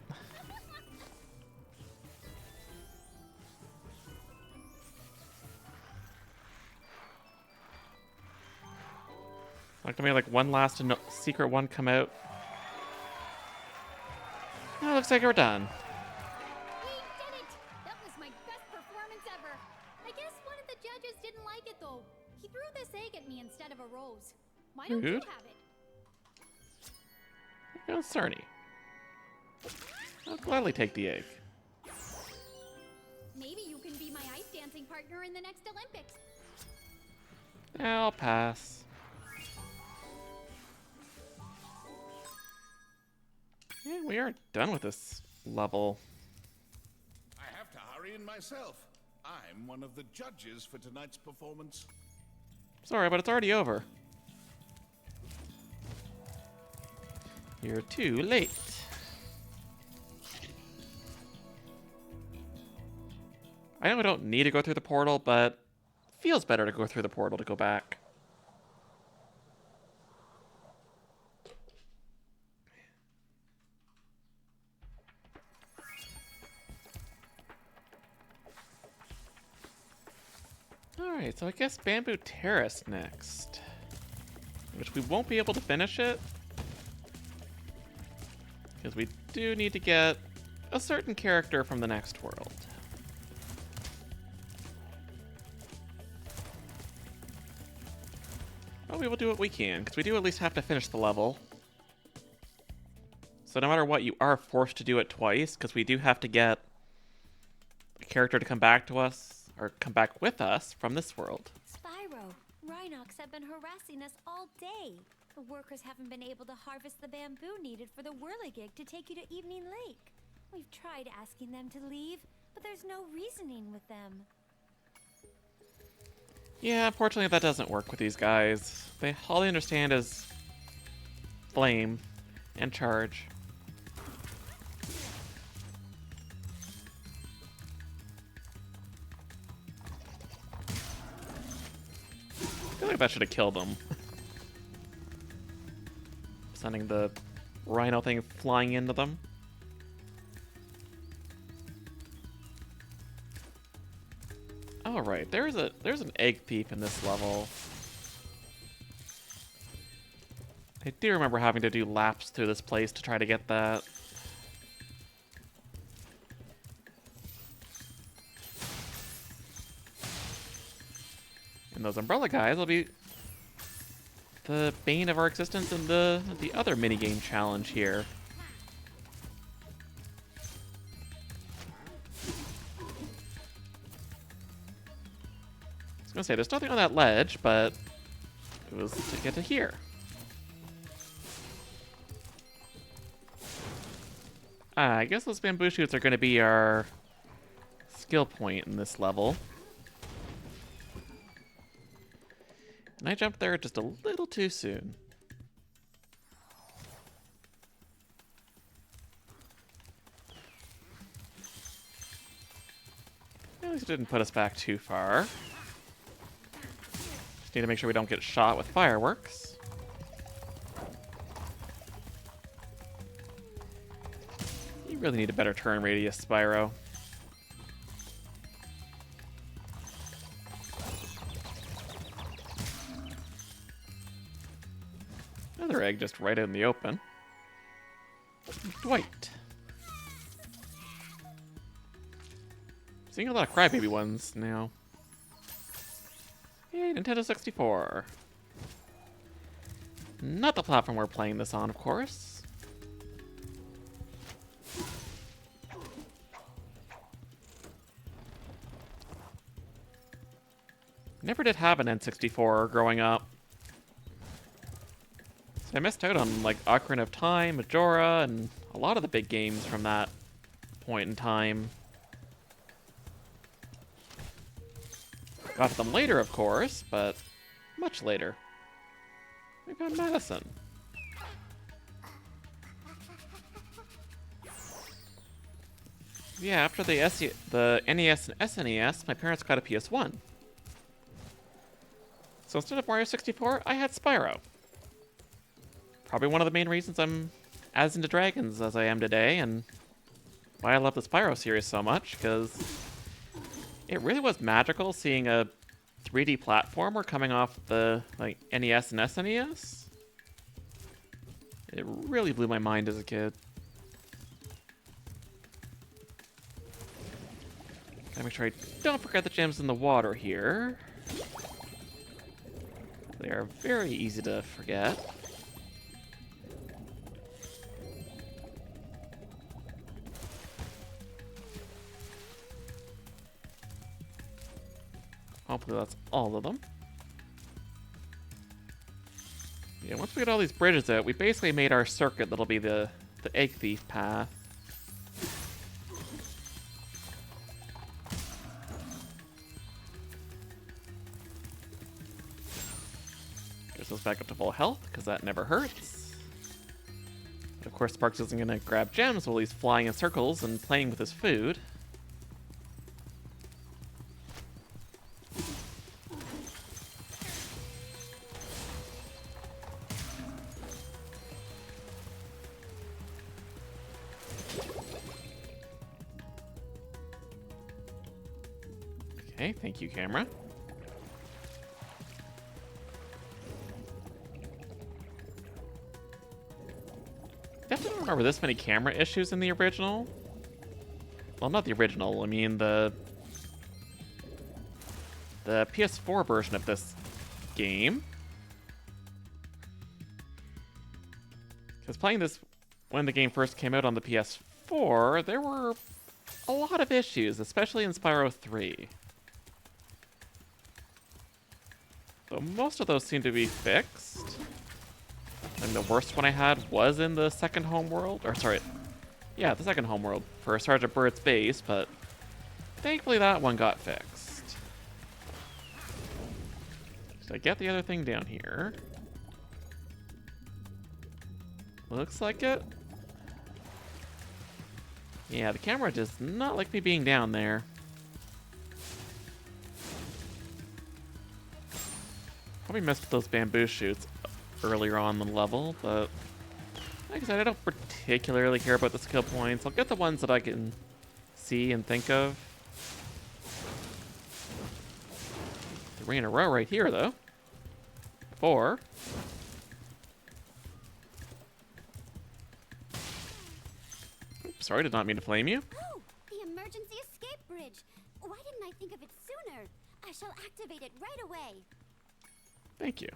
Like, to me, like one last secret one come out. Oh, looks like we're done. We did it! That was my best performance ever. I guess one of the judges didn't like it though. He threw this egg at me instead of a rose. Why don't you Rude. have it? Here goes Cerny. I'll gladly take the egg. Maybe you can be my ice dancing partner in the next Olympics. I'll pass. Yeah, we are done with this level. I have to hurry in myself. I'm one of the judges for tonight's performance. Sorry, but it's already over. You're too late. I know I don't need to go through the portal, but it feels better to go through the portal to go back. Alright, so I guess Bamboo Terrace next. Which we won't be able to finish it. Because we do need to get a certain character from the next world. Well, we will do what we can, because we do at least have to finish the level. So no matter what, you are forced to do it twice, because we do have to get a character to come back to us, or come back with us from this world. Spyro, Rhinox have been harassing us all day. The workers haven't been able to harvest the bamboo needed for the whirligig to take you to Evening Lake. We've tried asking them to leave, but there's no reasoning with them. Yeah, unfortunately that doesn't work with these guys. All they understand is flame and charge. I feel like that should have killed them. Sending the rhino thing flying into them. Alright, there's an egg thief in this level. I do remember having to do laps through this place to try to get that. And those umbrella guys will be the bane of our existence in the other minigame challenge here. I was gonna say, there's nothing on that ledge, but it was to get to here. I guess those bamboo shoots are gonna be our skill point in this level. And I jumped there just a little too soon. At least it didn't put us back too far. Just need to make sure we don't get shot with fireworks. You really need a better turn radius, Spyro. Another egg just right in the open. Dwight. Seeing a lot of crybaby ones now. Yay, Nintendo 64. Not the platform we're playing this on, of course. Never did have an N64 growing up. So I missed out on, like, Ocarina of Time, Majora, and a lot of the big games from that point in time. Got to them later, of course, but much later. We got Madison. Yeah, after the NES and SNES, my parents got a PS1. So instead of Mario 64, I had Spyro. Probably one of the main reasons I'm as into dragons as I am today, and why I love the Spyro series so much, because it really was magical seeing a 3D platformer coming off the NES and SNES. It really blew my mind as a kid. Gotta make sure I don't forget the gems in the water here. They are very easy to forget. Hopefully that's all of them. Yeah, once we get all these bridges out, we basically made our circuit that'll be the egg thief path. Gets us back up to full health, because that never hurts. But of course, Sparks isn't going to grab gems while he's flying in circles and playing with his food. Okay, thank you, camera. definitely don't remember this many camera issues in the original. Well, not the original, I mean the PS4 version of this game. Because playing this when the game first came out on the PS4, there were a lot of issues, especially in Spyro 3. Though most of those seem to be fixed. And the worst one I had was in the second homeworld, or sorry, yeah, the second homeworld for Sergeant Bird's base, but thankfully that one got fixed. Did I get the other thing down here? Looks like it. Yeah, the camera does not like me being down there. Probably messed with those bamboo shoots earlier on in the level, but like I said, I don't particularly care about the skill points. I'll get the ones that I can see and think of. 3 in a row right here, though. 4. Oops, sorry, did not mean to flame you. Oh, the emergency escape bridge. Why didn't I think of it sooner? I shall activate it right away. Thank you.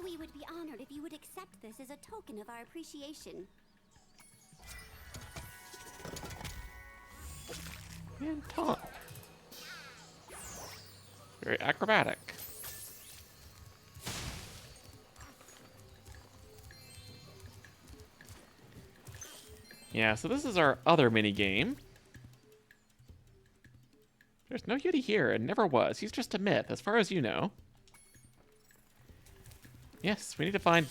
We would be honored if you would accept this as a token of our appreciation. And taunt. Very acrobatic. Yeah, so this is our other mini game. There's no Yeti here, and never was. He's just a myth, as far as you know. Yes, we need to find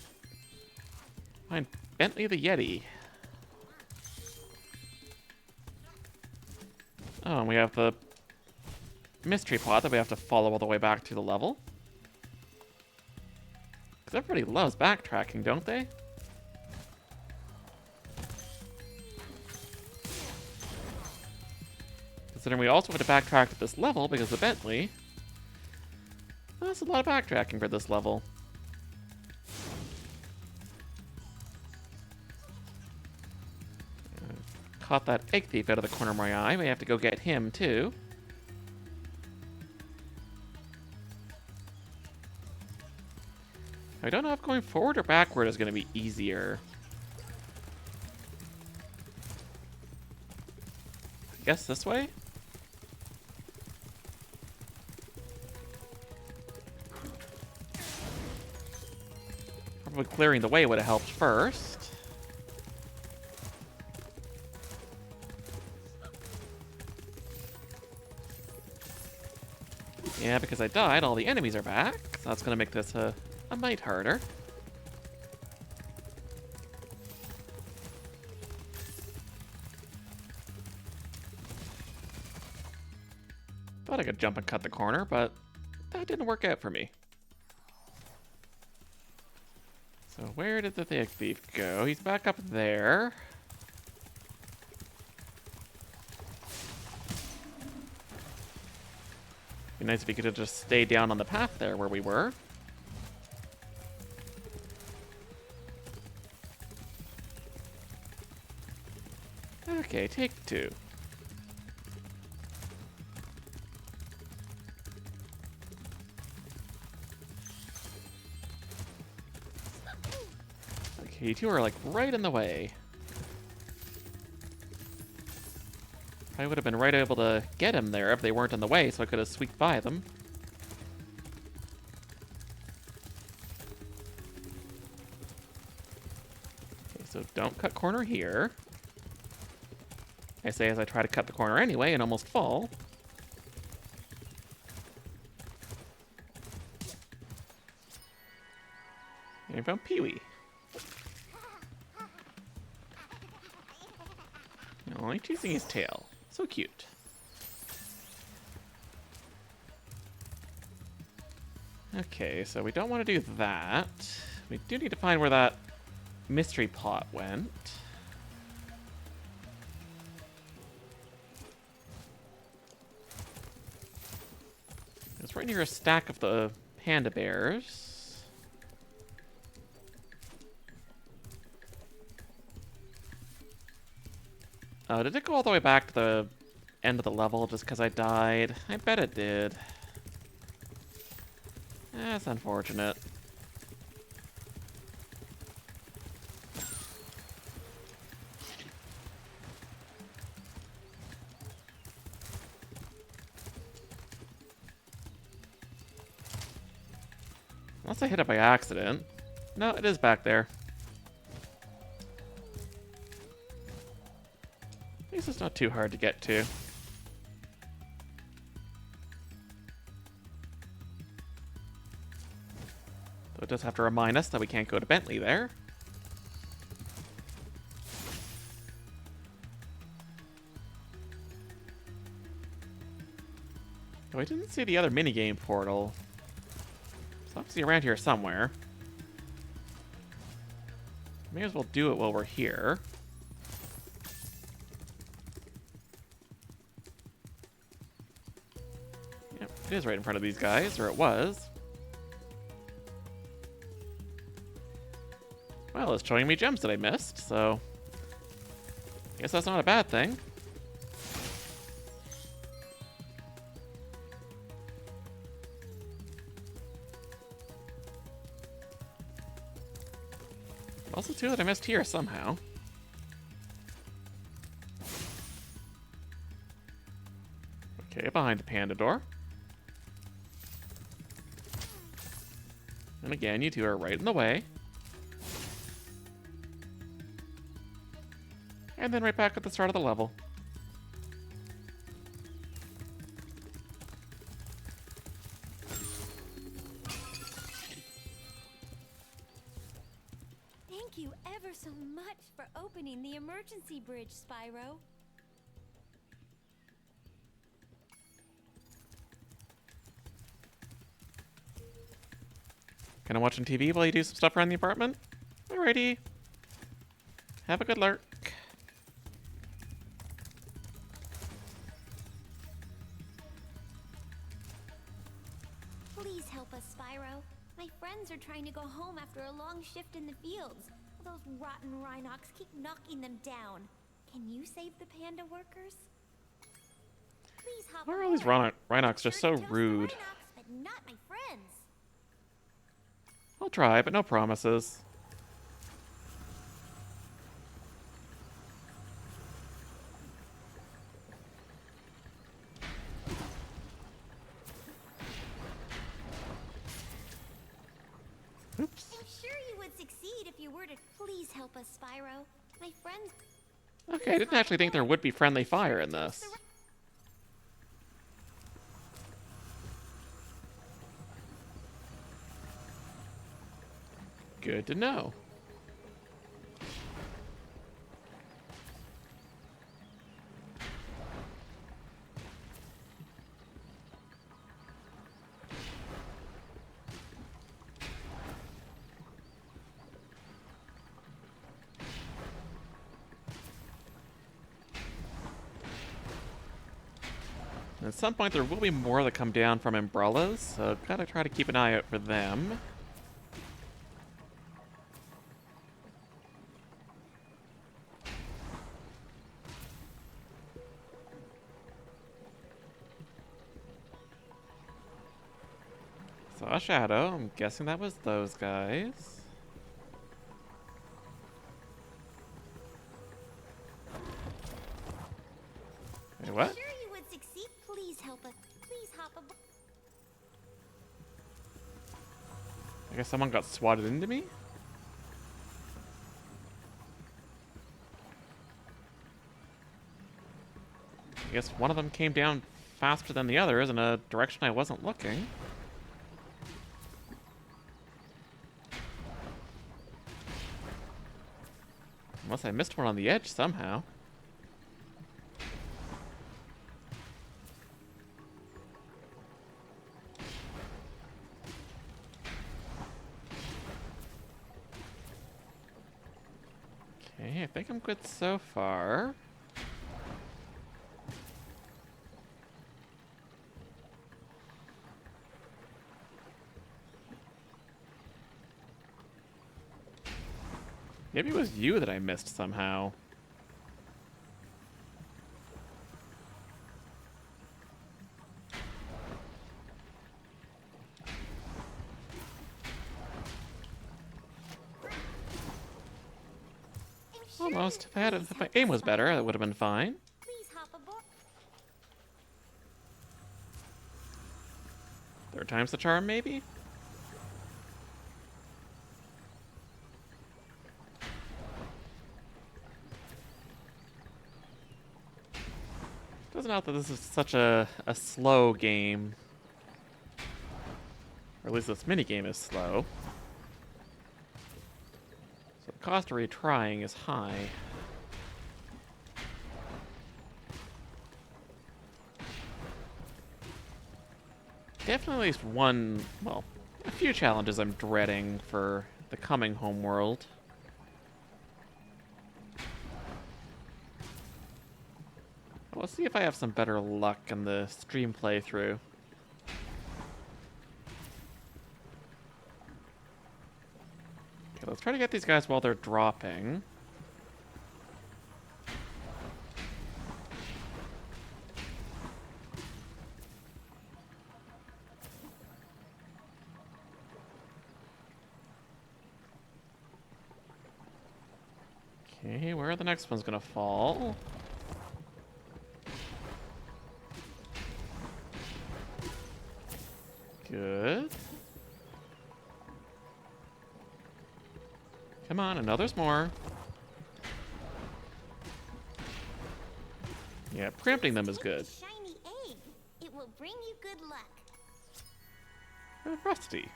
Bentley the Yeti. Oh, and we have the mystery pot that we have to follow all the way back to the level. Because everybody loves backtracking, don't they? Considering we also have to backtrack to this level because of Bentley. That's a lot of backtracking for this level. Caught that egg thief out of the corner of my eye. We have to go get him, too. I don't know if going forward or backward is going to be easier. I guess this way? Probably clearing the way would have helped first. Yeah, because I died, all the enemies are back. So that's going to make this a mite harder. Thought I could jump and cut the corner, but that didn't work out for me. So where did the egg thief go? He's back up there. Be nice if he could have just stayed down on the path there where we were. Okay, take 2. Okay, you two are like right in the way. I would have been right able to get him there if they weren't in the way, so I could have squeaked by them. Okay, so don't cut corner here. I say as I try to cut the corner anyway and almost fall. And I found Pee-wee. Oh, I'm chasing his tail. So cute. Okay, so we don't want to do that. We do need to find where that mystery pot went. It's right near a stack of the panda bears. Oh, did it go all the way back to the end of the level just because I died? I bet it did. That's unfortunate. Unless I hit it by accident. No, it is back there. At least it's not too hard to get to. Though it does have to remind us that we can't go to Bentley there. Oh, I didn't see the other minigame portal. It's obviously around here somewhere. May as well do it while we're here. Yep, it is right in front of these guys, or it was. Well, it's showing me gems that I missed, so I guess that's not a bad thing. Also, two that I missed here somehow. Okay, behind the panda door. And again, you two are right in the way. And then right back at the start of the level. Thank you ever so much for opening the emergency bridge, Spyro. Kinda watching TV while you do some stuff around the apartment? Alrighty. Have a good lurk. Please help us, Spyro. My friends are trying to go home after a long shift in the fields. Those rotten Rhinox keep knocking them down. Can you save the panda workers? Please hop Why are all these aboard. Rhinox just so Sure to toast the rude? Rhinox, but not my friends. I'll try, but no promises. Oops. I'm sure you would succeed if you were to please help us, Spyro. My friends. Okay, I didn't actually think there would be friendly fire in this. Good to know. At some point, there will be more that come down from umbrellas, so gotta try to keep an eye out for them. Saw a shadow. I'm guessing that was those guys. Wait, what? Sure you would succeed. Please help us. Please hop aboard. I guess someone got swatted into me? I guess one of them came down faster than the others in a direction I wasn't looking. Unless I missed one on the edge somehow. Okay, I think I'm good so far. Maybe it was you that I missed somehow. Almost. If my aim was better, that would have been fine. Please hop aboard. Third time's the charm, maybe? Doesn't help that this is such a slow game. Or at least this minigame is slow. So the cost of retrying is high. Definitely at least one, well, a few challenges I'm dreading for the coming homeworld. We'll see if I have some better luck in the stream playthrough. Okay, let's try to get these guys while they're dropping. Okay, where are the next ones gonna fall? Good. Come on, and there's more. Yeah, preempting them is good. Shiny egg. It will bring you good luck. Rusty.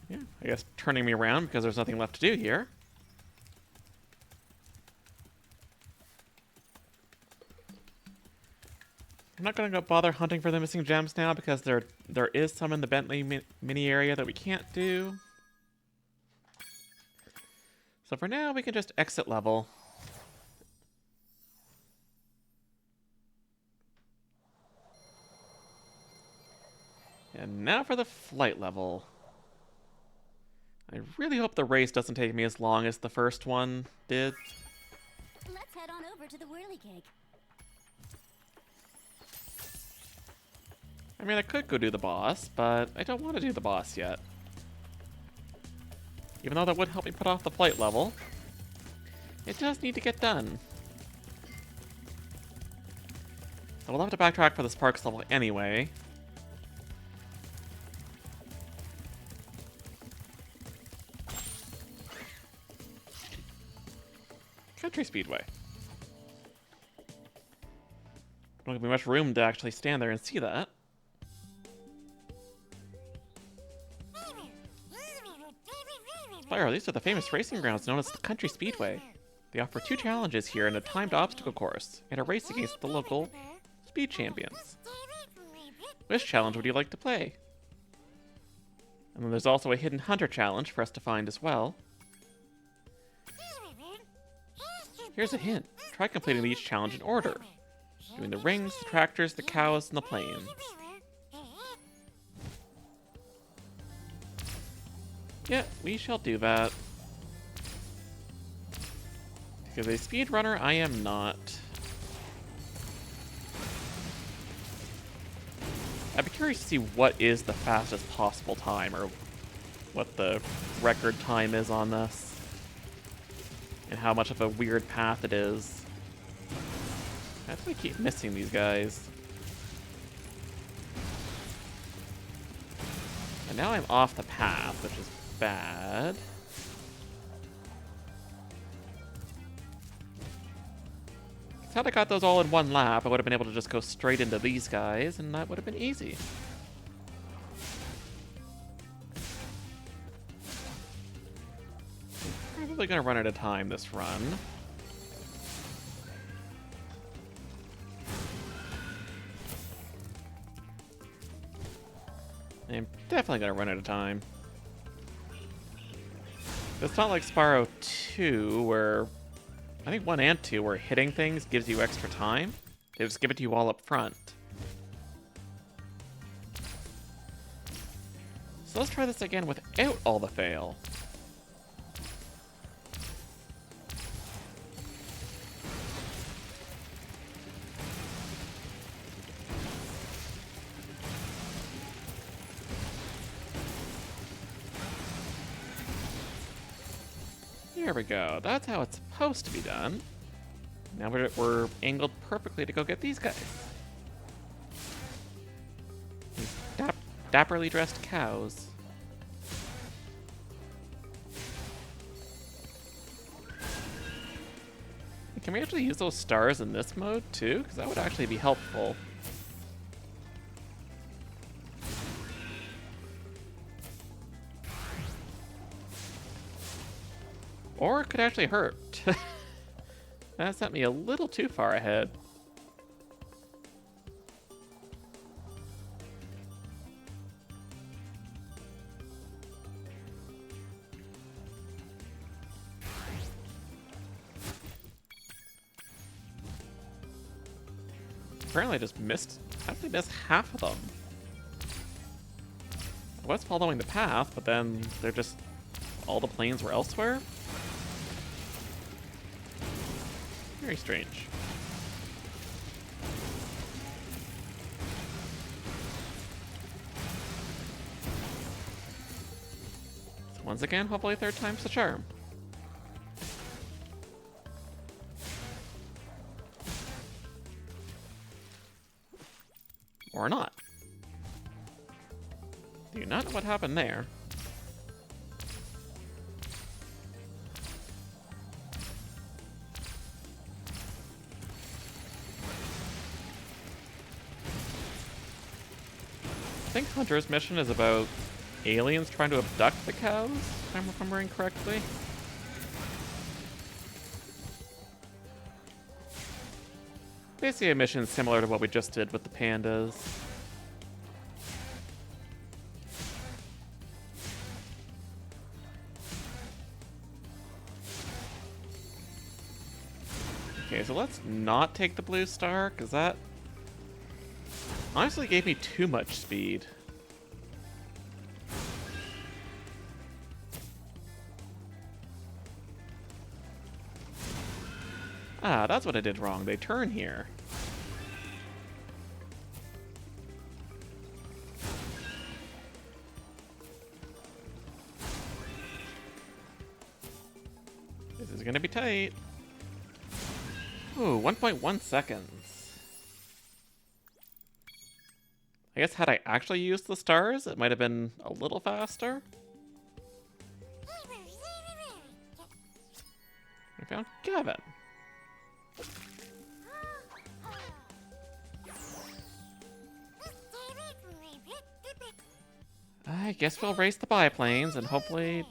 Yeah, I guess turning me around because there's nothing left to do here. I'm not gonna go bother hunting for the missing gems now because there is some in the Bentley mini area that we can't do. So for now, we can just exit level. And now for the flight level. I really hope the race doesn't take me as long as the first one did. Let's head on over to the whirligig. I mean, I could go do the boss, but I don't want to do the boss yet. Even though that would help me put off the flight level, it does need to get done. So we'll have to backtrack for the Sparks level anyway. Country Speedway. Don't give me much room to actually stand there and see that. Spyro, these are the famous racing grounds known as the Country Speedway. They offer 2 challenges here and a timed obstacle course, and a race against the local speed champions. Which challenge would you like to play? And then there's also a hidden hunter challenge for us to find as well. Here's a hint. Try completing each challenge in order. Doing the rings, the tractors, the cows, and the planes. Yeah, we shall do that. Because a speedrunner, I am not. I'd be curious to see what is the fastest possible time, or what the record time is on this. And how much of a weird path it is. I have to keep missing these guys. And now I'm off the path, which is bad. Had I got those all in one lap, I would have been able to just go straight into these guys, and that would have been easy. Probably gonna run out of time this run. I'm definitely gonna run out of time. It's not like Spyro 2, where I think 1 and 2, where hitting things gives you extra time. They just give it to you all up front. So let's try this again without all the fail. There we go. That's how it's supposed to be done. Now we're angled perfectly to go get these guys. These dapperly dressed cows. Can we actually use those stars in this mode too? Because that would actually be helpful. Or it could actually hurt. That sent me a little too far ahead. Apparently I just missed, how did I miss half of them? I was following the path, but then they're just, all the planes were elsewhere? Very strange. So once again, hopefully third time's the charm. Or not. Do not know what happened there. I think Hunter's mission is about aliens trying to abduct the cows, if I'm remembering correctly. Basically a mission similar to what we just did with the pandas. Okay, so let's not take the blue star, because that honestly gave me too much speed. Ah, that's what I did wrong. They turn here. This is gonna be tight. Ooh, 1.1 seconds. I guess had I actually used the stars, it might have been a little faster. I found Gavin. I guess we'll race the biplanes and hopefully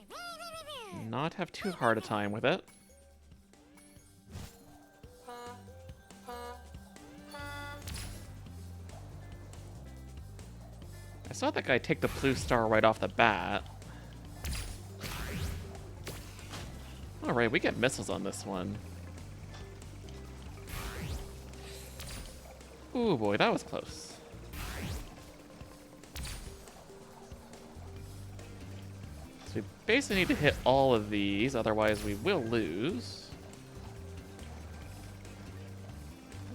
not have too hard a time with it. I saw that guy take the blue star right off the bat. Alright, we get missiles on this one. Ooh boy, that was close. So we basically need to hit all of these, otherwise we will lose.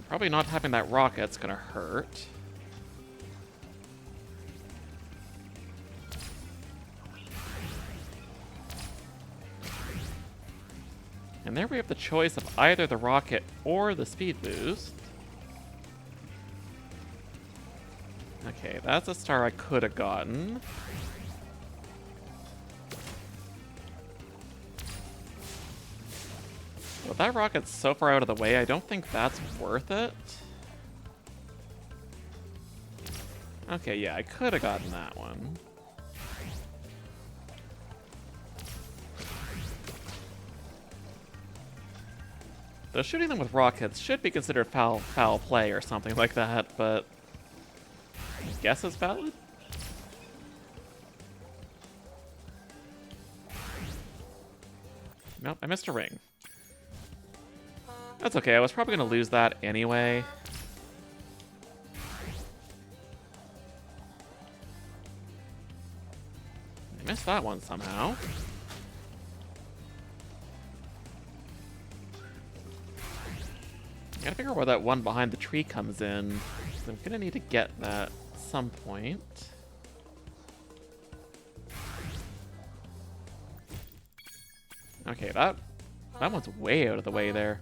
Probably not having that rocket's gonna hurt. And there we have the choice of either the rocket or the speed boost. Okay, that's a star I could have gotten. But that rocket's so far out of the way, I don't think that's worth it. Okay, yeah, I could have gotten that one. Though shooting them with rockets should be considered foul play or something like that, but I guess it's valid? Nope, I missed a ring. That's okay, I was probably going to lose that anyway. I missed that one somehow. I gotta figure out where that one behind the tree comes in. I'm gonna need to get that at some point. Okay, that That one's way out of the way there.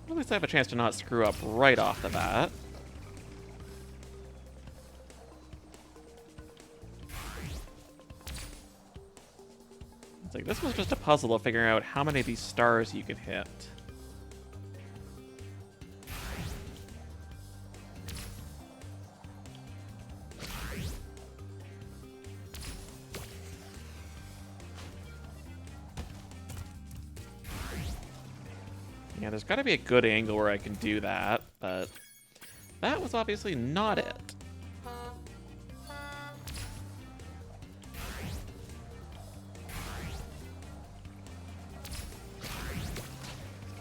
At least I have a chance to not screw up right off the bat. It's like, this was just a puzzle of figuring out how many of these stars you could hit. Yeah, there's gotta be a good angle where I can do that, but that was obviously not it.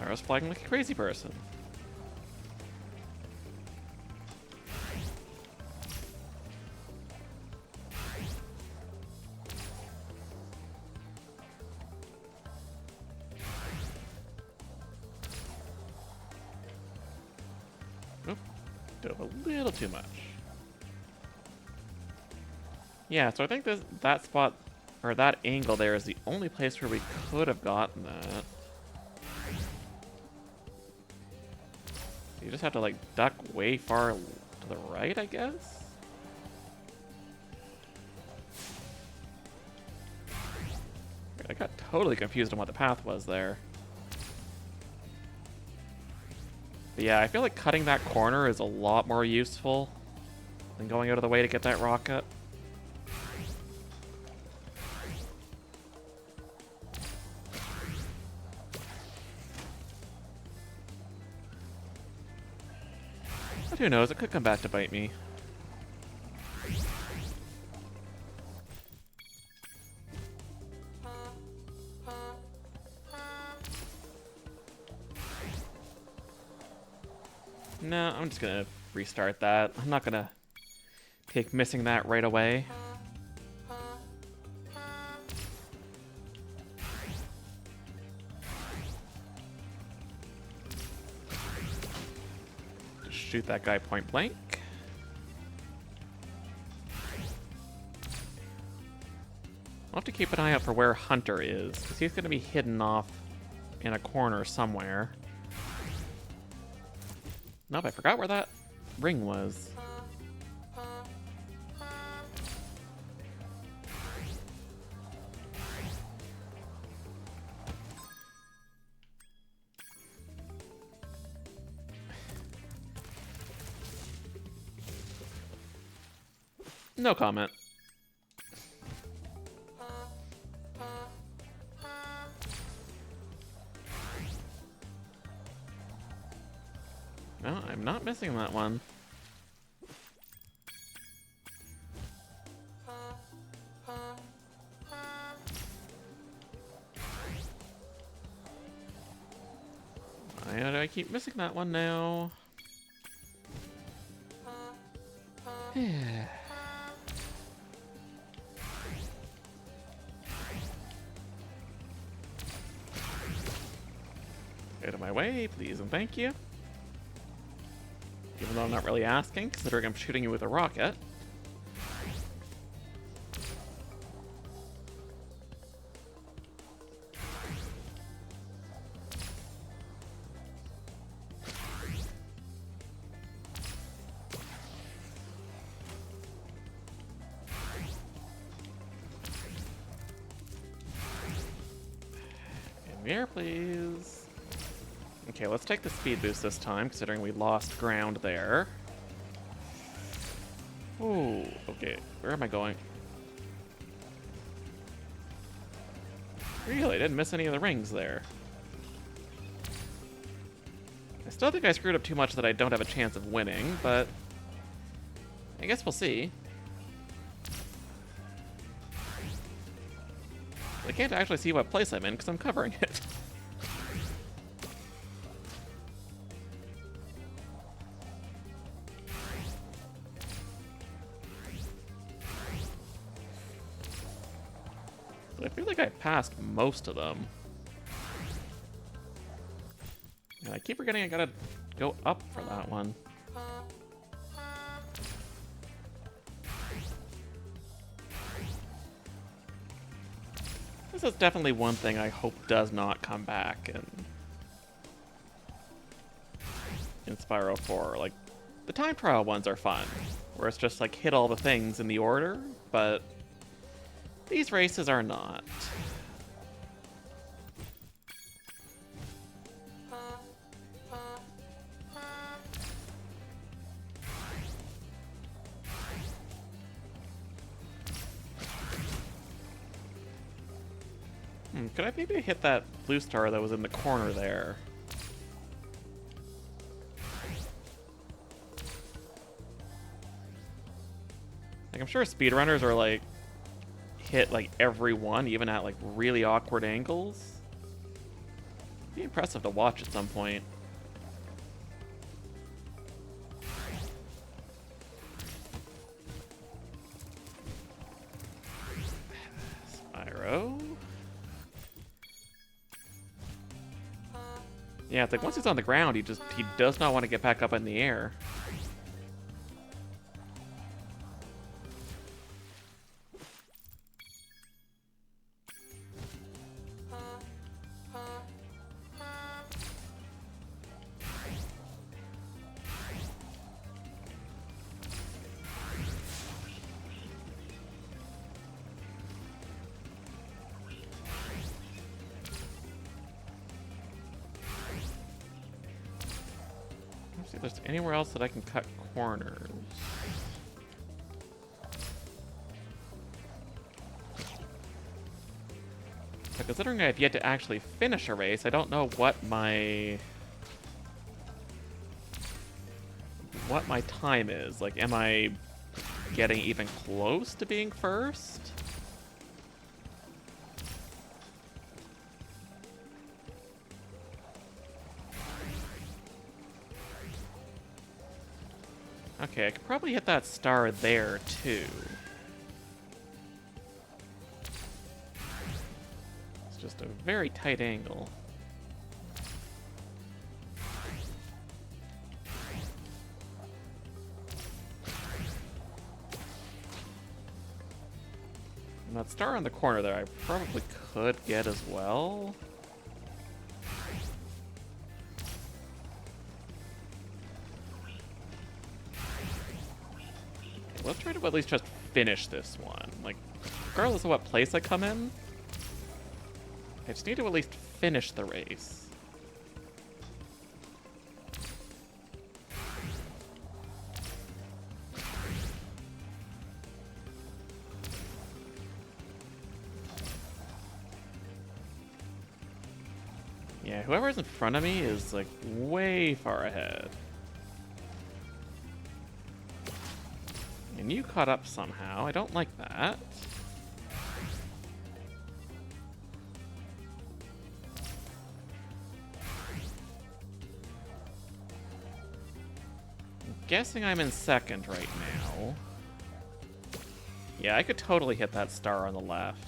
I was flying like a crazy person. Oop, dove a little too much. Yeah, so I think that spot, or that angle there is the only place where we could have gotten that. You just have to, like, duck way far to the right, I guess? I got totally confused on what the path was there. But yeah, I feel like cutting that corner is a lot more useful than going out of the way to get that rocket. But who knows, it could come back to bite me. No, I'm just gonna restart that. I'm not gonna take missing that right away. Just shoot that guy point blank. I'll have to keep an eye out for where Hunter is, because he's gonna be hidden off in a corner somewhere. Nope, I forgot where that ring was. No comment. No, I'm not missing that one. Why do I keep missing that one now? Out of my way, please and thank you. Even though I'm not really asking, considering I'm shooting you with a rocket. In the air, please. Okay, let's take the speed boost this time, considering we lost ground there. Ooh, okay. Where am I going? Really, didn't miss any of the rings there. I still think I screwed up too much that I don't have a chance of winning, but I guess we'll see. I can't actually see what place I'm in because I'm covering it. I feel like I passed most of them. And I keep forgetting I gotta go up for that one. This is definitely one thing I hope does not come back in Spyro 4. Like, the time trial ones are fun, where it's just like hit all the things in the order, but these races are not. Could I maybe hit that blue star that was in the corner there? Like, I'm sure speedrunners are like hit like every one, even at like really awkward angles. It'd be impressive to watch at some point. Spyro. Yeah, it's like once he's on the ground, he does not want to get back up in the air. See if there's anywhere else that I can cut corners. But considering I've yet to actually finish a race, I don't know what my time is. Like, am I getting even close to being first? Okay, I could probably hit that star there, too. It's just a very tight angle. And that star on the corner there, I probably could get as well. Let's try to at least just finish this one. Like, regardless of what place I come in, I just need to at least finish the race. Yeah, whoever's in front of me is, like, way far ahead. And you caught up somehow. I don't like that. I'm guessing I'm in second right now. Yeah, I could totally hit that star on the left.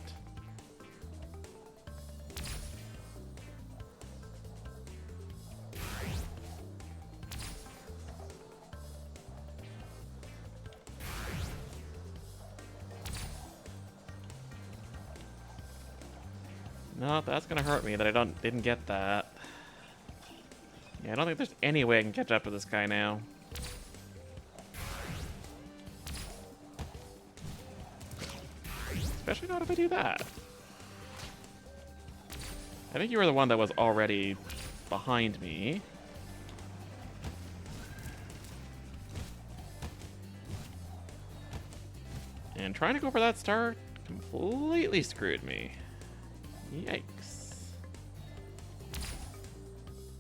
No, that's gonna hurt me that I didn't get that. Yeah, I don't think there's any way I can catch up with this guy now. Especially not if I do that. I think you were the one that was already behind me. And trying to go for that star completely screwed me. Yikes.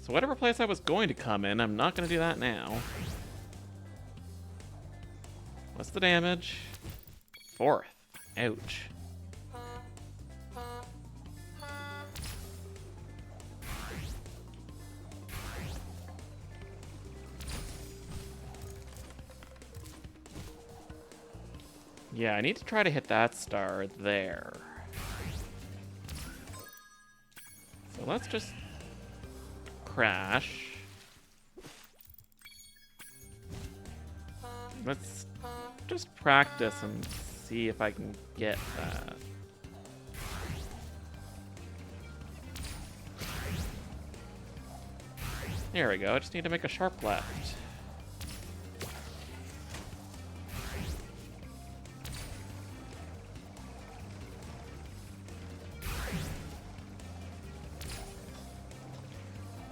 So whatever place I was going to come in, I'm not going to do that now. What's the damage? 4th. Ouch. Yeah, I need to try to hit that star there. So let's just crash. Let's just practice and see if I can get that. There we go, I just need to make a sharp left.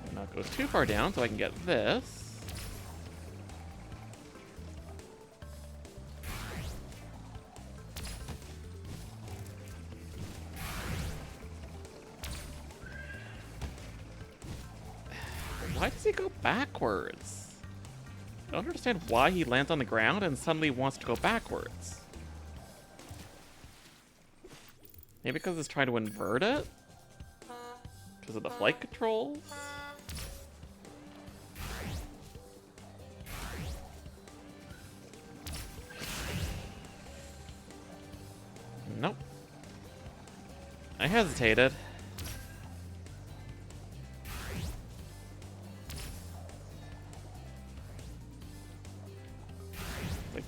And not go too far down so I can get this. Why does he go backwards? I don't understand why he lands on the ground and suddenly wants to go backwards. Maybe because it's trying to invert it? Because of the flight controls? Nope. I hesitated.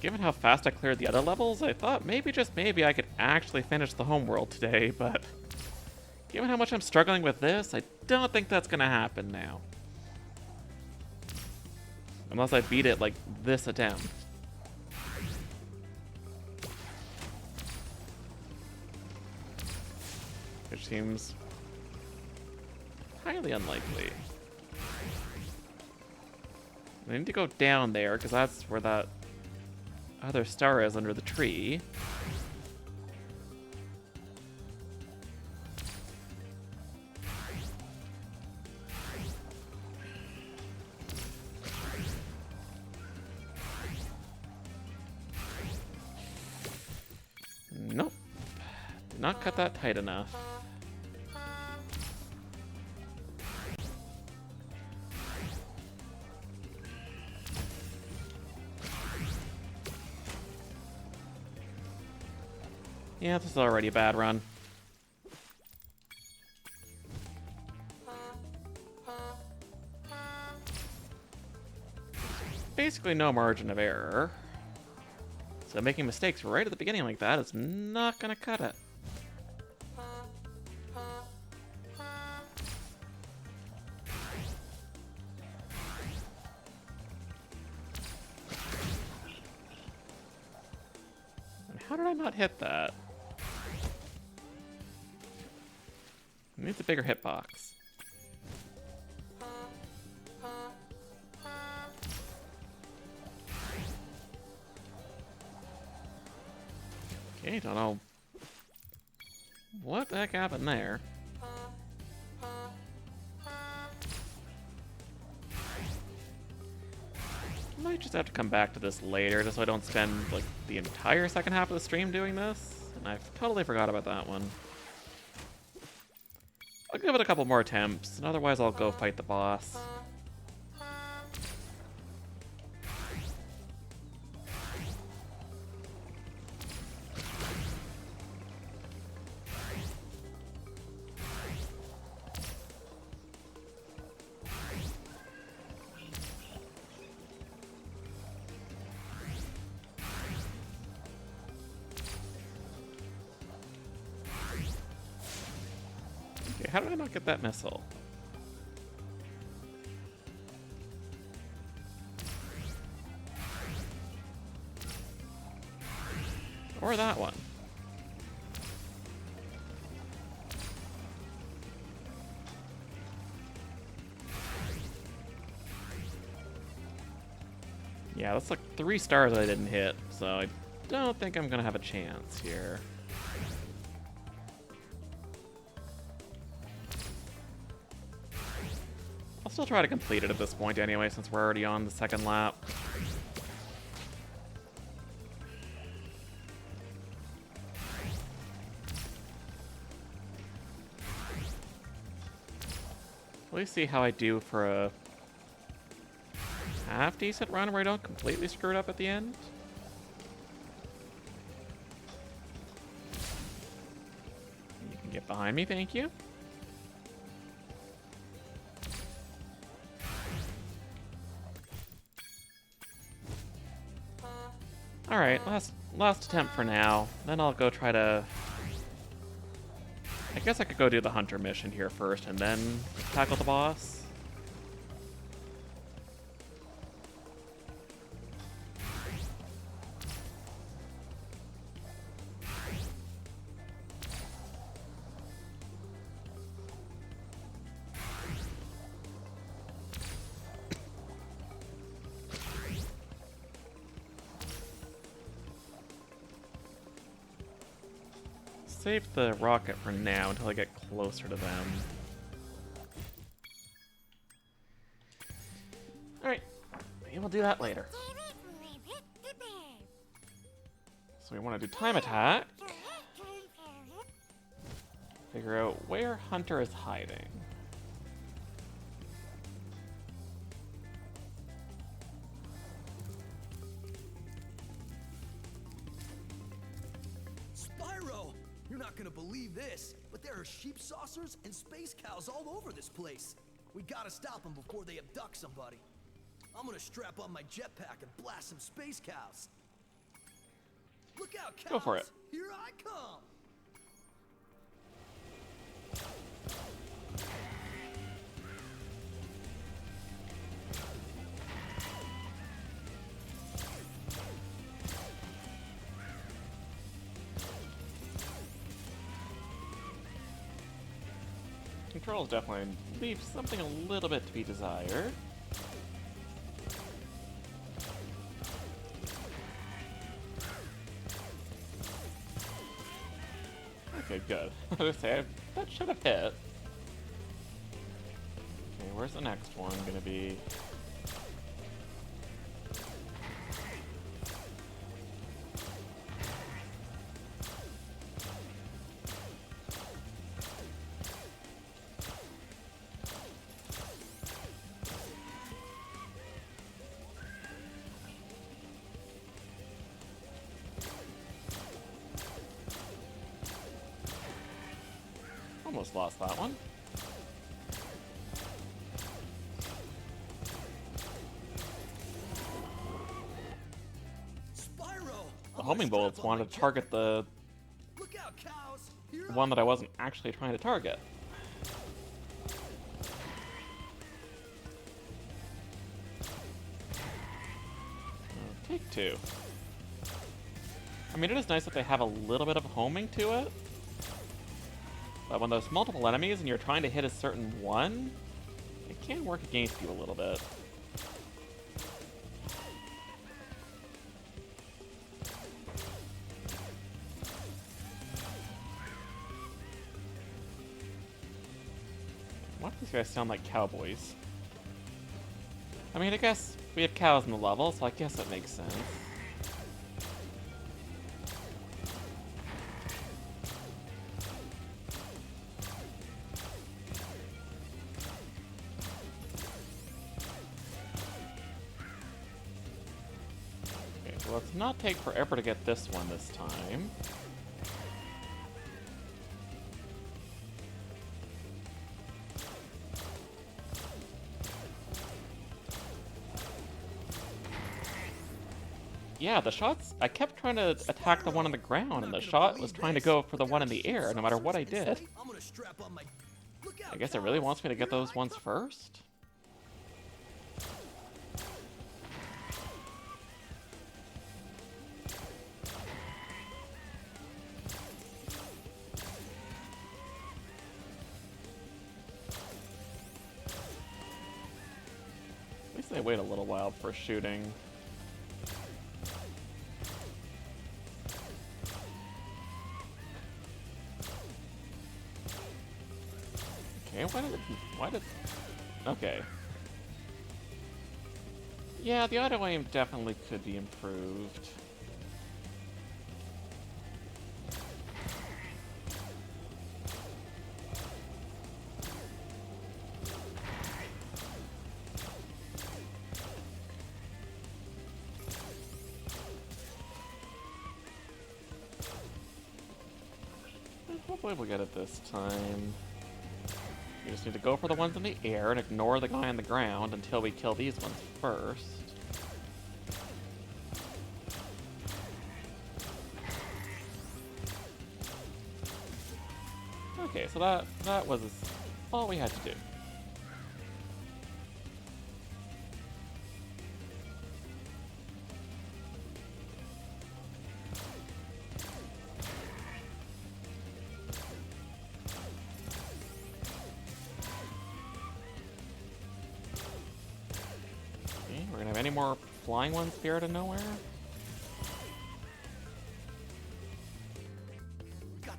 Given how fast I cleared the other levels, I thought maybe, just maybe, I could actually finish the homeworld today, but given how much I'm struggling with this, I don't think that's gonna happen now. Unless I beat it like this attempt. Which seems highly unlikely. I need to go down there, because that's where that other star is under the tree. Nope. Did not cut that tight enough. Yeah, this is already a bad run. Basically no margin of error. So making mistakes right at the beginning like that is not gonna cut it. And how did I not hit that? It needs a bigger hitbox. Okay, don't know what the heck happened there. Might just have to come back to this later, just so I don't spend like the entire second half of the stream doing this. And I've totally forgot about that one. I'll give it a couple more attempts, and otherwise I'll go fight the boss. How did I not get that missile? Or that one. Yeah, that's like 3 stars I didn't hit, so I don't think I'm gonna have a chance here. I'll still try to complete it at this point anyway, since we're already on the second lap. At least see how I do for a half-decent run where I don't completely screw it up at the end. You can get behind me, thank you. Alright, last attempt for now. Then I'll go try to... I guess I could go do the hunter mission here first and then tackle the boss. save the rocket for now until I get closer to them. Alright, maybe we'll do that later. So we want to do time attack. Figure out where Hunter is hiding. Spyro! You're not gonna believe this, but there are sheep saucers and space cows all over this place. We gotta stop them before they abduct somebody. I'm gonna strap on my jetpack and blast some space cows. Look out, cows! Go for it. Here I come! Controls definitely leave something a little bit to be desired. Okay, good. I was gonna say, that should have hit. Okay, where's the next one gonna be? Almost lost that one. Spyro! The homing bullets wanted to target the Look out, cows! Here I one that I wasn't actually trying to target. Take two. I mean, it is nice that they have a little bit of homing to it. But when there's multiple enemies and you're trying to hit a certain one, it can work against you a little bit. Why do these guys sound like cowboys? I mean, I guess we have cows in the level, so I guess that makes sense. Okay, so let's not take forever to get this one this time. Yeah, the shots, I kept trying to attack the one on the ground, and the shot was trying to go for the one in the air, no matter what I did. I'm gonna strap on my... Look out, I guess it really cows! wants me to get Here those I ones come! first? At least they wait a little while before shooting. Okay, why did... Okay. Yeah, the auto aim definitely could be improved. Hopefully we'll get it this time. We just need to go for the ones in the air and ignore the guy on the ground until we kill these ones first. Okay, so that was all we had to do. We're gonna have any more flying ones here out of nowhere?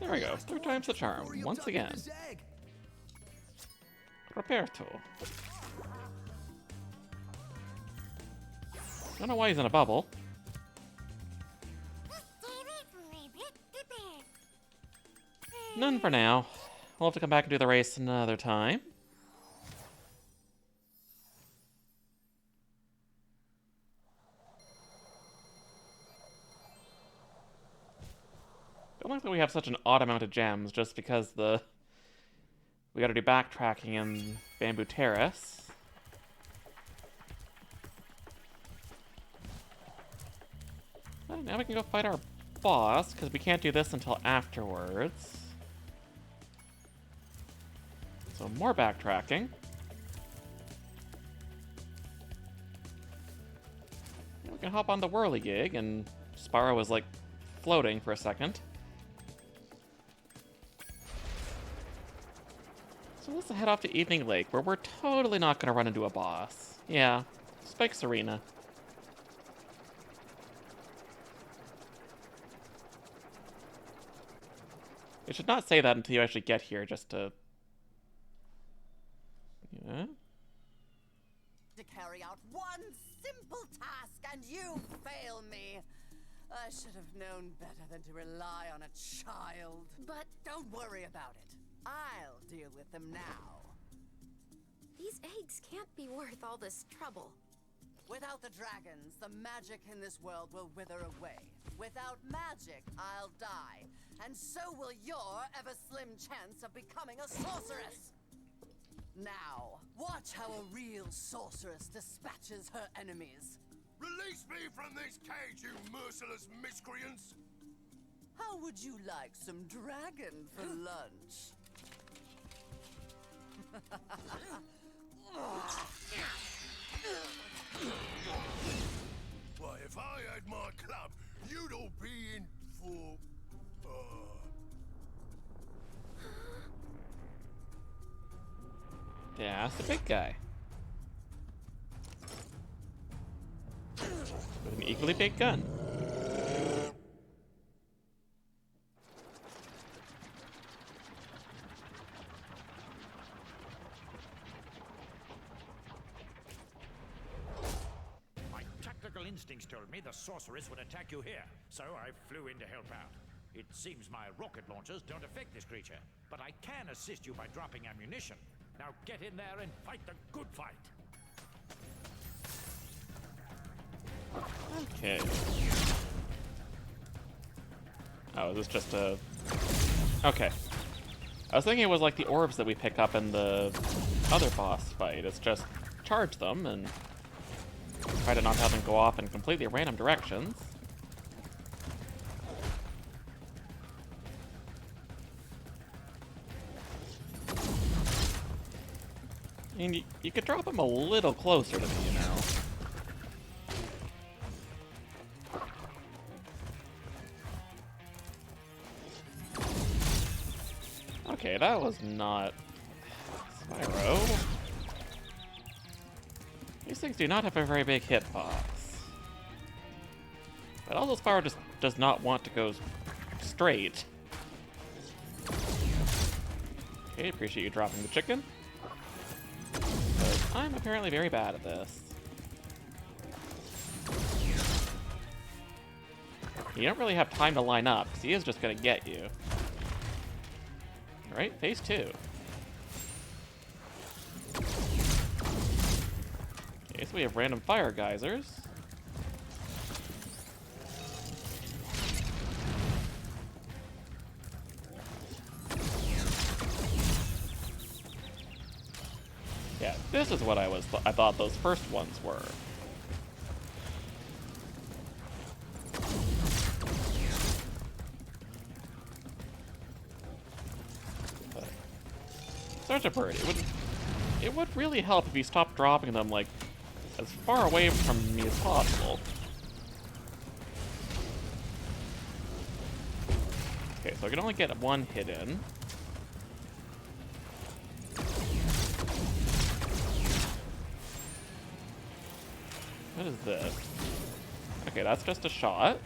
There There we go. 3 times the charm. Hurry up, Once top of again. this egg. Roberto. Don't know why he's in a bubble. None for now. We'll have to come back and do the race another time. Don't like that we have such an odd amount of gems just because we gotta do backtracking in Bamboo Terrace. Well, now we can go fight our boss, because we can't do this until afterwards. So more backtracking. We can hop on the whirligig, and Spyro was like floating for a second. So let's head off to Evening Lake, where we're totally not going to run into a boss. Yeah, Spike's Arena. I should not say that until you actually get here, just to... Yeah? To carry out one simple task, and you fail me. I should have known better than to rely on a child. But don't worry about it. I'll deal with them now. These eggs can't be worth all this trouble. Without the dragons, the magic in this world will wither away. Without magic, I'll die. And so will your ever-slim chance of becoming a sorceress. Now, watch how a real sorceress dispatches her enemies. Release me from this cage, you merciless miscreants! How would you like some dragon for lunch? Why, if I had my club, you'd all be in for... Yeah, it's the big guy. With an equally big gun. My tactical instincts told me the sorceress would attack you here, so I flew in to help out. It seems my rocket launchers don't affect this creature, but I can assist you by dropping ammunition. Now get in there and fight the good fight. Okay. Oh, is this just a... Okay. I was thinking it was like the orbs that we pick up in the other boss fight. It's just charge them and try to not have them go off in completely random directions. I mean, you could drop them a little closer to me, you know. Okay, that was not Spyro. These things do not have a very big hitbox. But also Spyro just does not want to go straight. Okay, appreciate you dropping the chicken. But I'm apparently very bad at this. You don't really have time to line up, because he is just going to get you. Alright, phase 2. Okay, so we have random fire geysers. Yeah, this is what I thought those first ones were. Such a bird. It would really help if you stopped dropping them, like, as far away from me as possible. Okay, so I can only get one hit in. What is this? Okay, that's just a shot.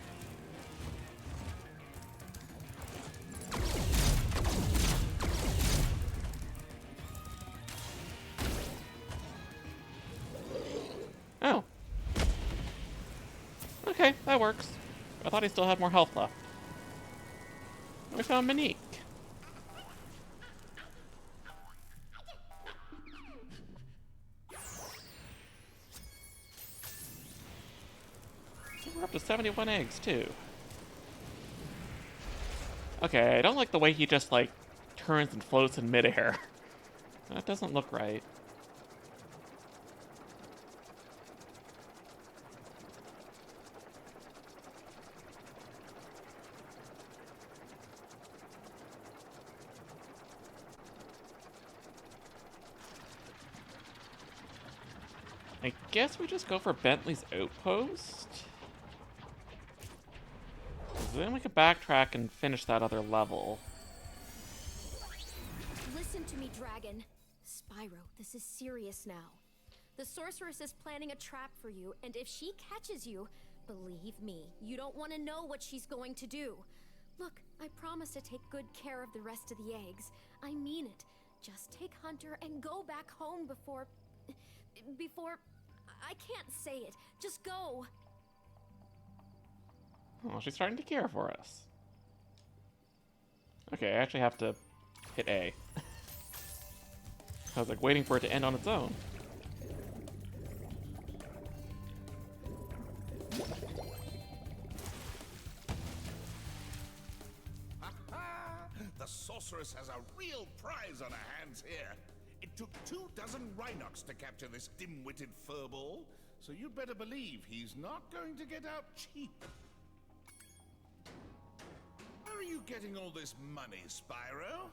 That works. I thought he still had more health left. We found Monique. We're up to 71 eggs, too. Okay, I don't like the way he just, like, turns and floats in midair. That doesn't look right. I guess we just go for Bentley's outpost? Then we can backtrack and finish that other level. Listen to me, Dragon. Spyro, this is serious now. The sorceress is planning a trap for you, and if she catches you, believe me, you don't want to know what she's going to do. Look, I promise to take good care of the rest of the eggs. I mean it. Just take Hunter and go back home before... I can't say it. Just go. Oh, she's starting to care for us. Okay, I actually have to hit A. I was like waiting for it to end on its own. The sorceress has a real prize on her hands here. It took 24 Rhinox to capture this dim-witted furball, so you'd better believe he's not going to get out cheap. Where are you getting all this money, Spyro?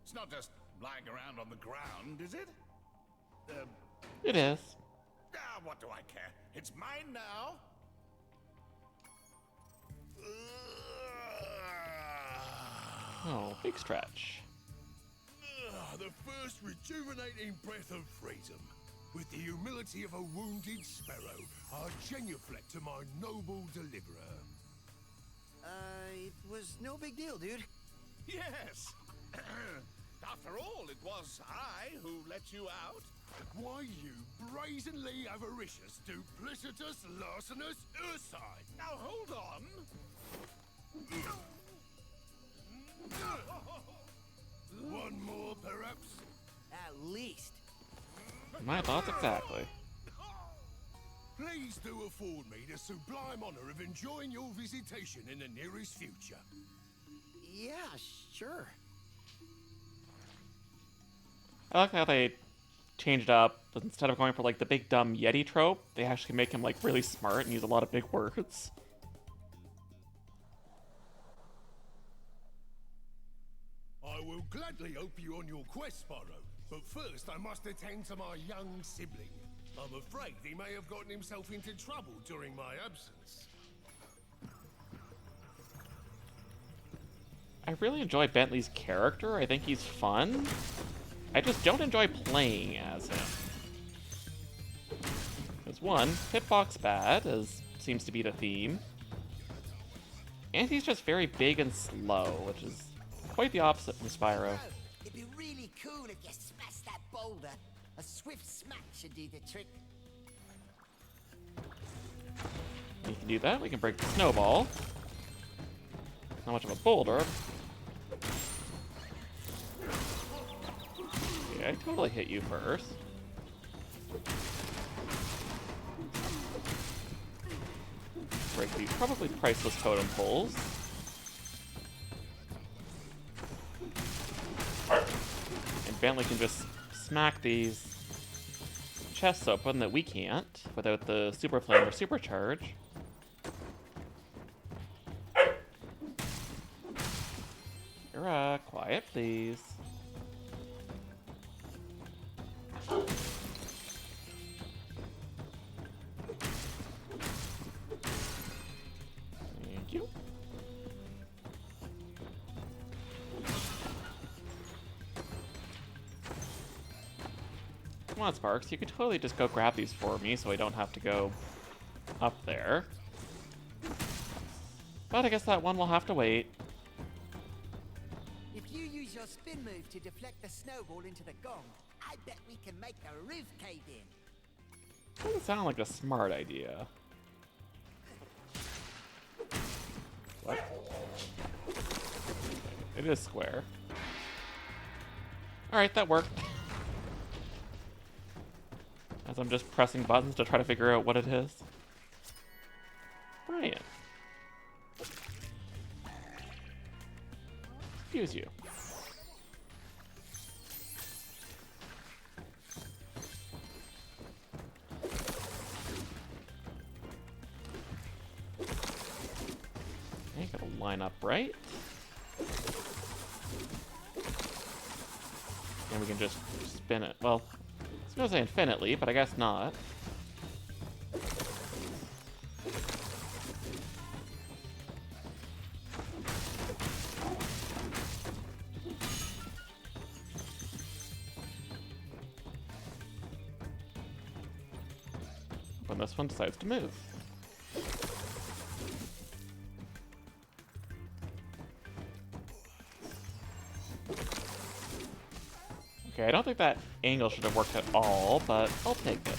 It's not just lying around on the ground, is it? It is. Ah, what do I care? It's mine now. Oh, big stretch. The first rejuvenating breath of freedom. With the humility of a wounded sparrow, I genuflect to my noble deliverer. It was no big deal, dude. Yes. After all, it was I who let you out. Why, you brazenly avaricious, duplicitous, larcenous ursine! Now hold on. One more, perhaps? At least. My thoughts exactly. Please do afford me the sublime honor of enjoying your visitation in the nearest future. Yeah, sure. I like how they changed up. Instead of going for like the big dumb Yeti trope, they actually make him like really smart and use a lot of big words. I will gladly help you on your quest, Spyro. But first, I must attend to my young sibling. I'm afraid he may have gotten himself into trouble during my absence. I really enjoy Bentley's character. I think he's fun. I just don't enjoy playing as him. Because one, hitbox bad, as seems to be the theme. And he's just very big and slow, which is quite the opposite from Spyro. It'd be really cool if you smashed that boulder. A swift smack should do the trick. We can do that. We can break the snowball. Not much of a boulder. Okay, I totally hit you first. Break these probably priceless totem poles. And Bentley can just smack these chests open that we can't without the super flame or supercharge. Quiet, please. Thank you. Come on, Sparks. You could totally just go grab these for me so I don't have to go up there. But I guess that one will have to wait. If you use your spin move to deflect the snowball into the gong, I bet we can make the roof cave in. Doesn't sound like a smart idea. What? It is square. Alright, that worked. As I'm just pressing buttons to try to figure out what it is. Brian. Excuse you. Okay, gotta line up right. And we can just spin it. Well, I was gonna say infinitely, but I guess not. When this one decides to move. Okay, I don't think that angle should have worked at all, but I'll take it.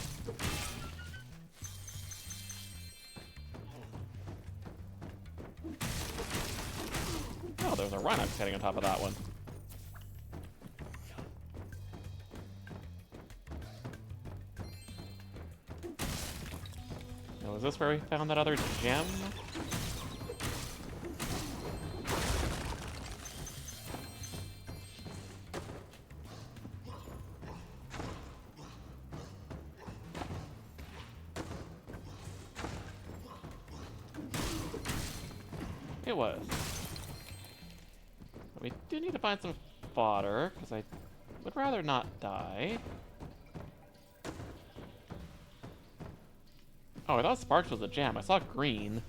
Oh, there's a Rhinox heading on top of that one. Now, is this where we found that other gem? It was. But we do need to find some fodder, because I would rather not die. Oh, I thought Sparks was a gem. I saw green.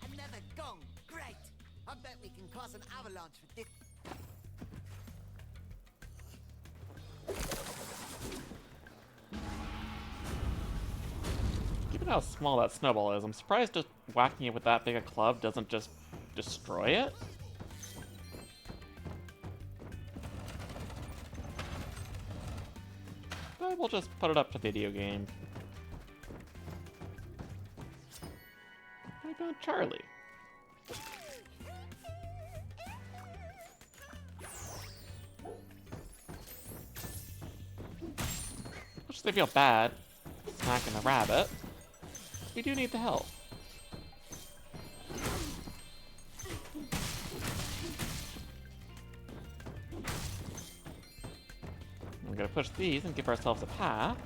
Another gong. Great. I bet we can cause an avalanche with this. Given how small that snowball is, I'm surprised just whacking it with that big a club doesn't just destroy it. But we'll just put it up to video game. What about Charlie? Which they feel bad smacking the rabbit. We do need the help. We're gonna push these and give ourselves a path.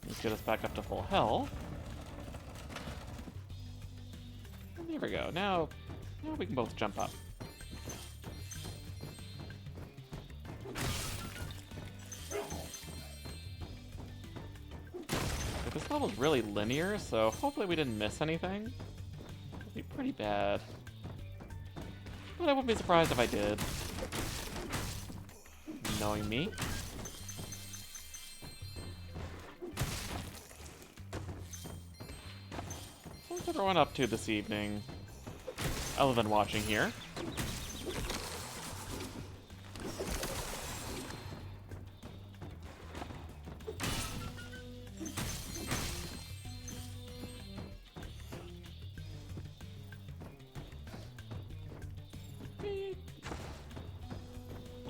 Let's get us back up to full health. And there we go. Now we can both jump up. This level's really linear, so hopefully we didn't miss anything. It'd be pretty bad. But I wouldn't be surprised if I did. Knowing me. So what's everyone up to this evening? Other than watching here.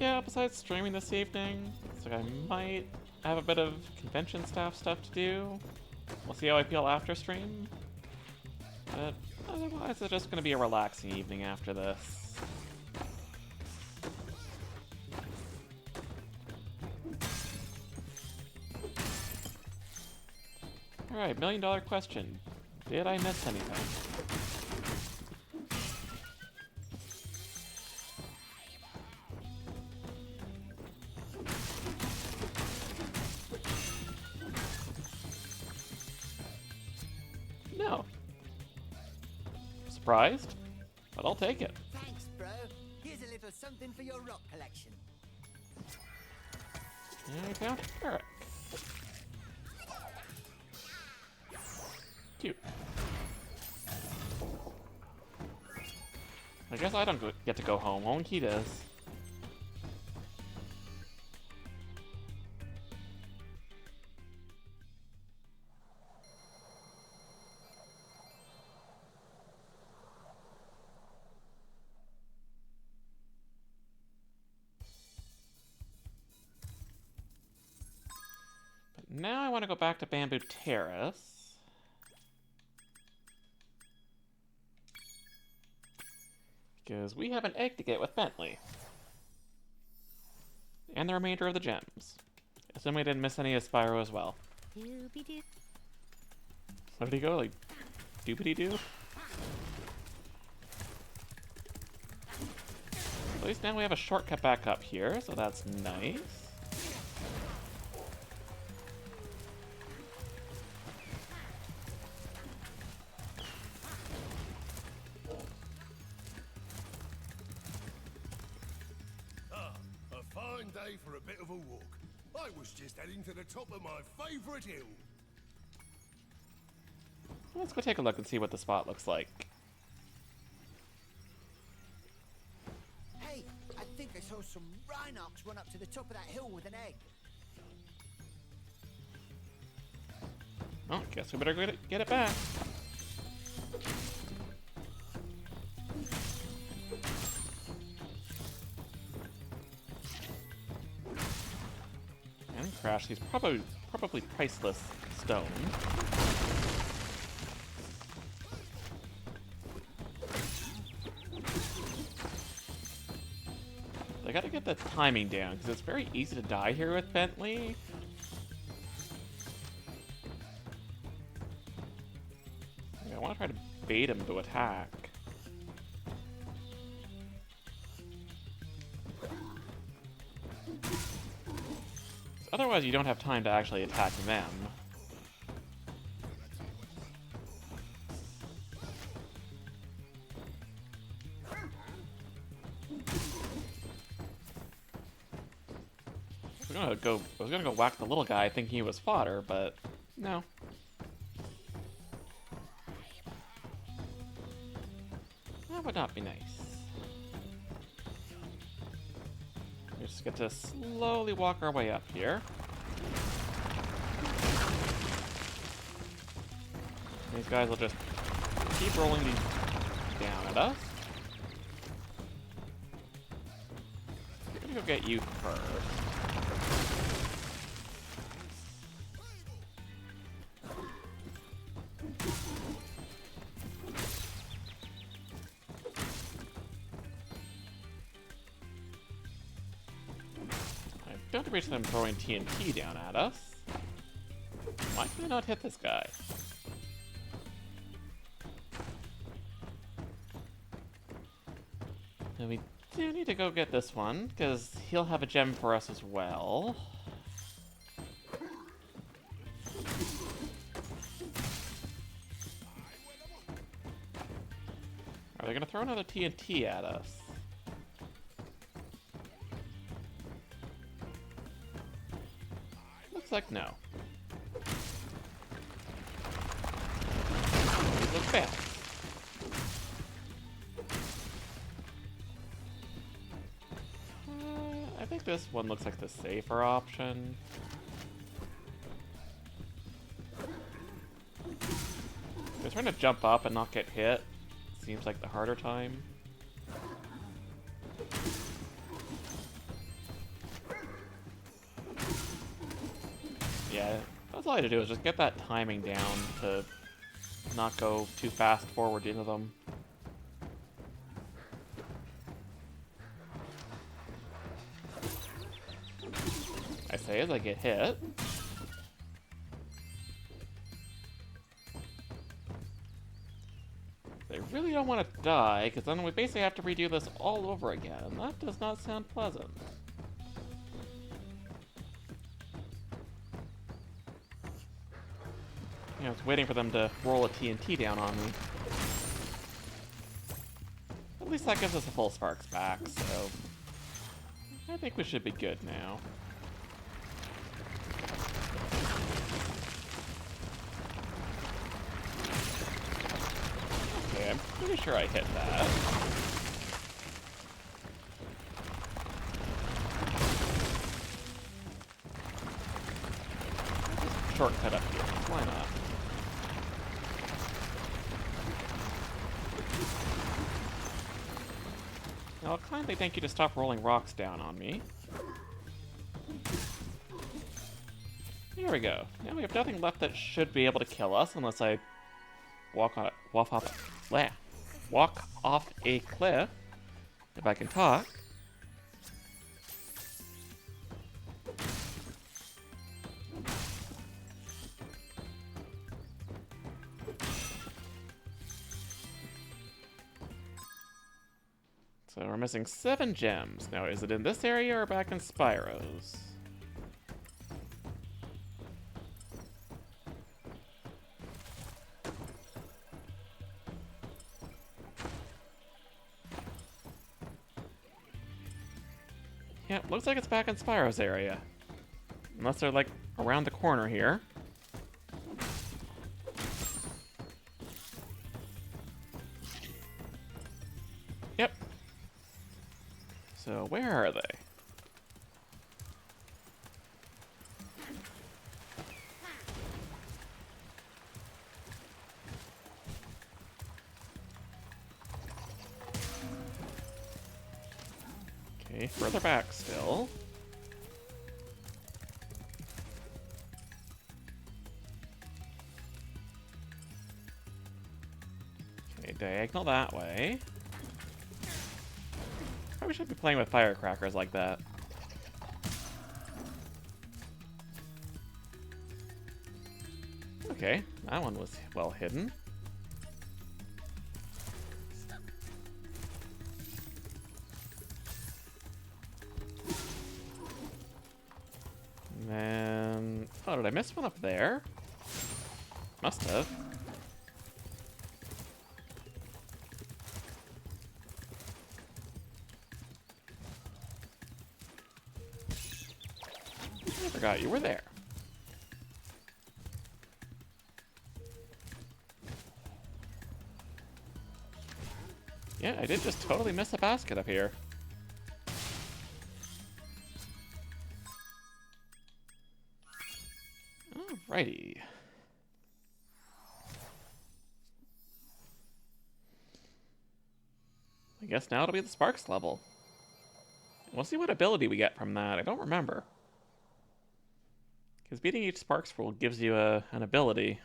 Yeah, besides streaming this evening, so I might have a bit of convention staff stuff to do. We'll see how I feel after stream. But otherwise, it's just going to be a relaxing evening after this. Alright, $1 million question. Did I miss anything? No. Surprised? But I'll take it. Thanks, bro. Here's a little something for your rock collection. And I found Eric. Cute. I guess I don't get to go home. Only he does. But now I want to go back to Bamboo Terrace. Because we have an egg to get with Bentley. And the remainder of the gems. Assuming we didn't miss any of Spyro as well. Doobie-doo. Where did he go? Like, doobity-doo? At least now we have a shortcut back up here, so that's nice. Day for a bit of a walk. I was just heading to the top of my favorite hill. Let's go take a look and see what the spot looks like. Hey, I think I saw some Rhinox run up to the top of that hill with an egg. Well, guess we better get it back. Crash these probably priceless stone. I gotta get the timing down because it's very easy to die here with Bentley. I want to try to bait him to attack. Otherwise, you don't have time to actually attack them. I was gonna go whack the little guy thinking he was fodder, but no. That would not be nice. We just get to slowly walk our way up here. These guys will just keep rolling these down at us. I'm gonna go get you first. Don't appreciate them throwing TNT down at us. Why can I not hit this guy? And we do need to go get this one, because he'll have a gem for us as well. Are they going to throw another TNT at us? Looks like no. These look bad. I think this one looks like the safer option. They're trying to jump up and not get hit. Seems like the harder time. Yeah, that's all I had to do is just get that timing down to not go too fast forward into them. I say as I get hit. They really don't want to die, because then we basically have to redo this all over again. That does not sound pleasant. You know, I was waiting for them to roll a TNT down on me. At least that gives us a full sparks back, so I think we should be good now. Okay, I'm pretty sure I hit that. shortcut up here. Why not? Now, I'll kindly thank you to stop rolling rocks down on me. Here we go. Now we have nothing left that should be able to kill us unless I walk off a cliff. If I can talk. So we're missing 7 gems. Now, is it in this area or back in Spyro's? Yeah, looks like it's back in Spyro's area. Unless they're, like, around the corner here. Yep. So, where are they? Okay, further back still. Okay, diagonal that way. Probably shouldn't be playing with firecrackers like that. Okay, that one was well hidden. And then... oh, did I miss one up there? Must have. I forgot you were there. Yeah, I did just totally miss a basket up here. Alrighty. I guess now it'll be the Sparks level. We'll see what ability we get from that. I don't remember. Because beating each Sparks rule gives you an ability.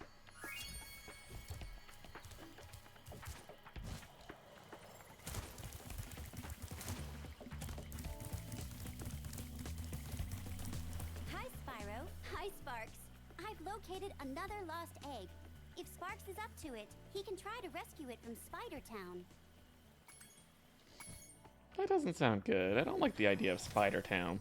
Hi, Spyro. Hi, Sparks. I've located another lost egg. If Sparks is up to it, he can try to rescue it from Spider Town. That doesn't sound good. I don't like the idea of Spider Town.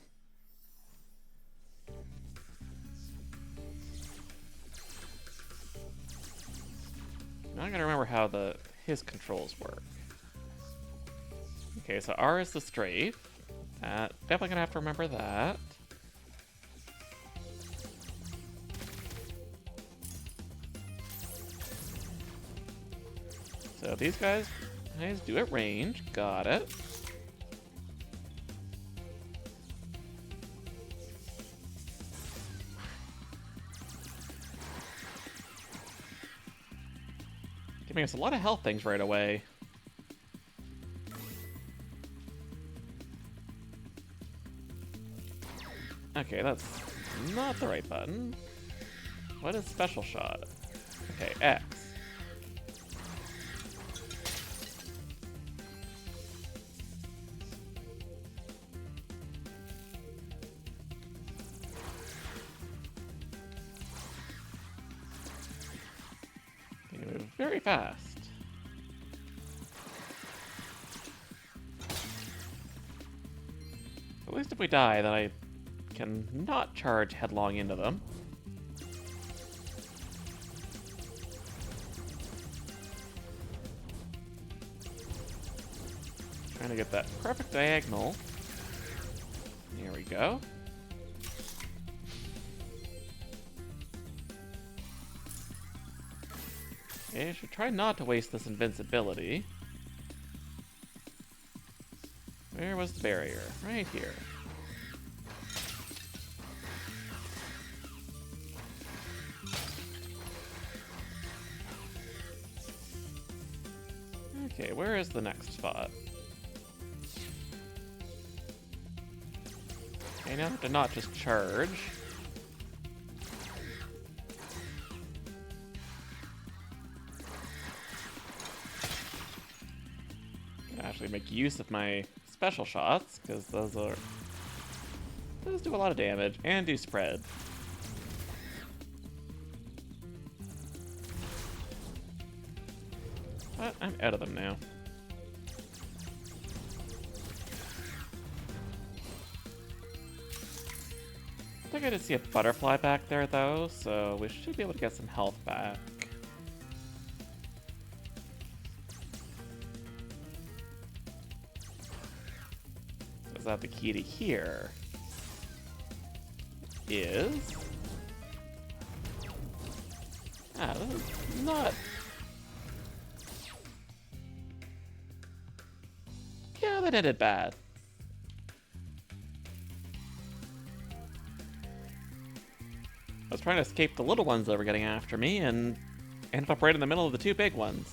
Now I gotta remember how his controls work. Okay, so R is the strafe. Definitely gonna have to remember that. So these guys do at range. Got it. Giving us a lot of health things right away. Okay, that's not the right button. What is special shot? Okay, X. You move very fast. At least if we die, then I can not charge headlong into them. Trying to get that perfect diagonal. Here we go. Okay, I should try not to waste this invincibility. Where was the barrier? Right here. Okay, where is the next spot? Okay, now I have to not just charge. Actually make use of my special shots, because those do a lot of damage and do spread. But I'm out of them now. I think I did see a butterfly back there though, so we should be able to get some health back. Is that the key to here? Is... Ah, this is not... Yeah, that ended bad. I was trying to escape the little ones that were getting after me and ended up right in the middle of the two big ones.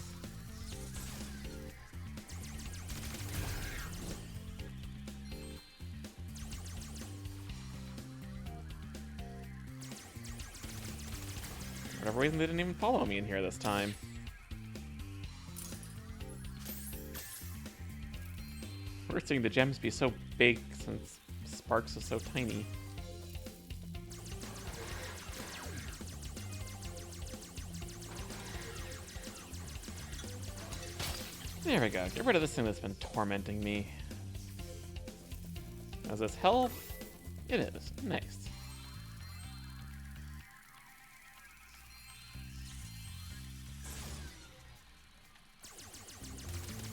For whatever reason, they didn't even follow me in here this time. We're seeing the gems be so big since Sparks is so tiny. There we go. Get rid of this thing that's been tormenting me. Is this health? It is. Nice.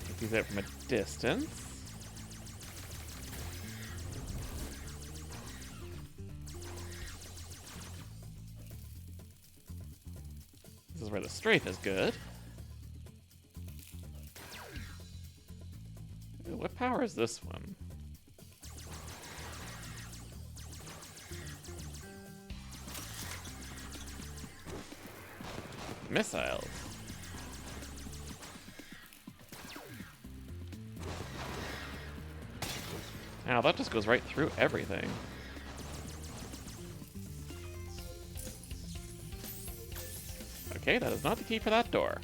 Take these out from a distance. This is where the strafe is good. Ooh, what power is this one? Missiles. Now that just goes right through everything. Okay, that is not the key for that door.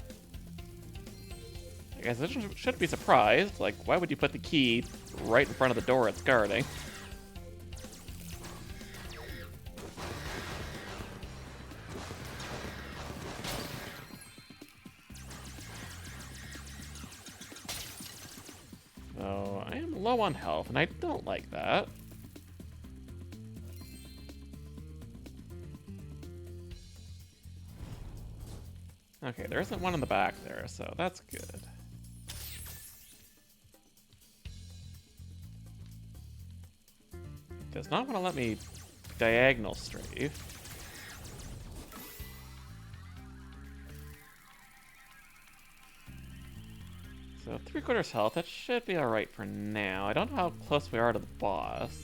I guess I shouldn't be surprised. Like, why would you put the key right in front of the door it's guarding? So, I am low on health, and I don't like that. Okay, there isn't one in the back there, so that's good. Does not want to let me diagonal strafe. So 3/4 health, that should be alright for now. I don't know how close we are to the boss.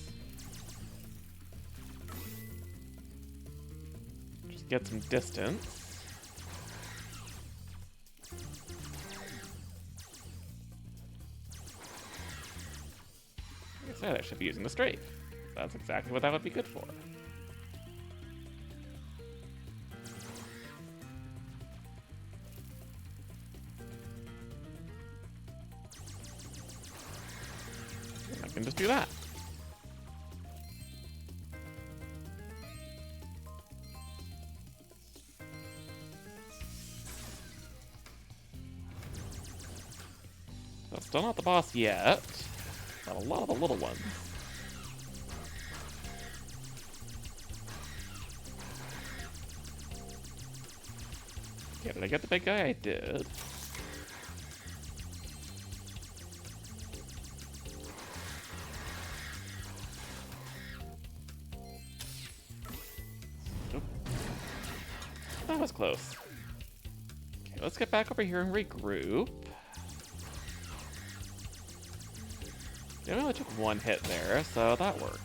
Just get some distance. Like I said, I should be using the strafe. That's exactly what that would be good for. And I can just do that. So still not the boss yet, but a lot of the little ones. Okay, did I get the big guy? I did. Nope. That was close. Okay, let's get back over here and regroup. They only took one hit there, so that works.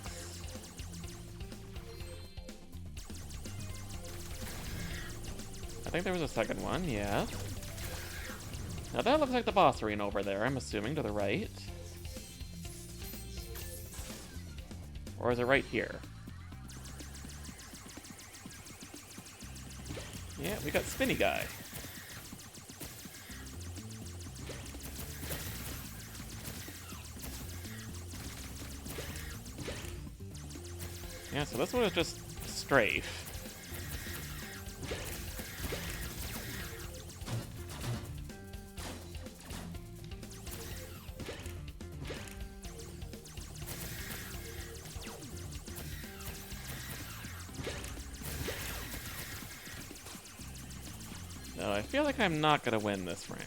I think there was a second one, yeah. Now that looks like the boss arena over there, I'm assuming, to the right. Or is it right here? Yeah, we got Spinny Guy. Yeah, so this one is just strafe. No, I feel like I'm not gonna win this round.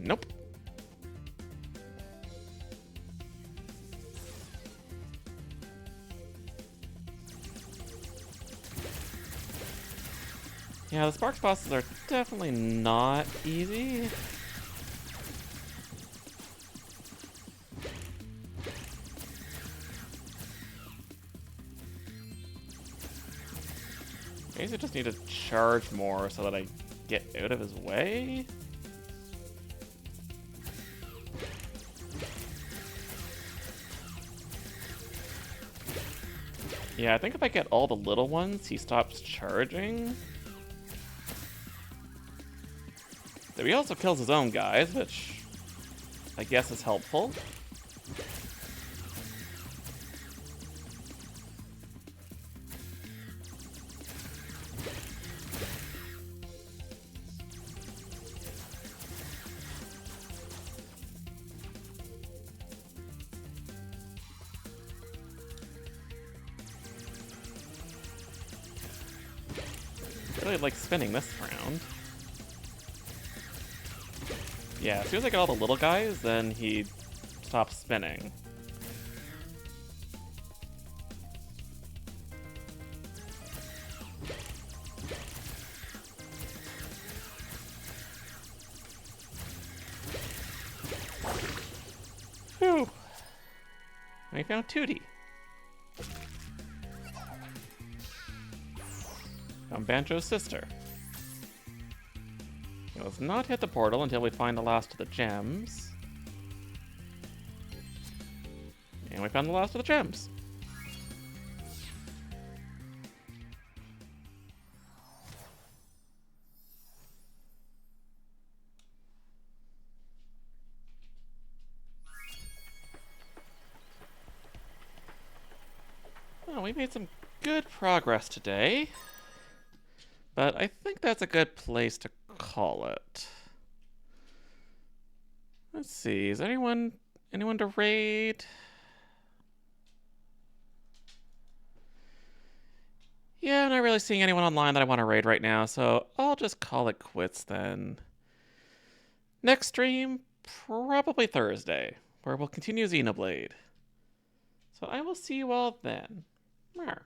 Nope. Yeah, the Sparks bosses are definitely not easy. I guess I just need to charge more so that I get out of his way. Yeah, I think if I get all the little ones, he stops charging. So he also kills his own guys, which I guess is helpful. I really like spinning this round. Yeah, as soon as I get all the little guys, then he stops spinning. Phew. And we found Tootie. Found Banjo's sister. Let's not hit the portal until we find the last of the gems. And we found the last of the gems. Well, we made some good progress today. But I think that's a good place to call it. Let's see, is anyone to raid? Yeah, I'm not really seeing anyone online that I want to raid right now, so I'll just call it quits then. Next stream, probably Thursday, where we'll continue Xenoblade. So I will see you all then. Mer.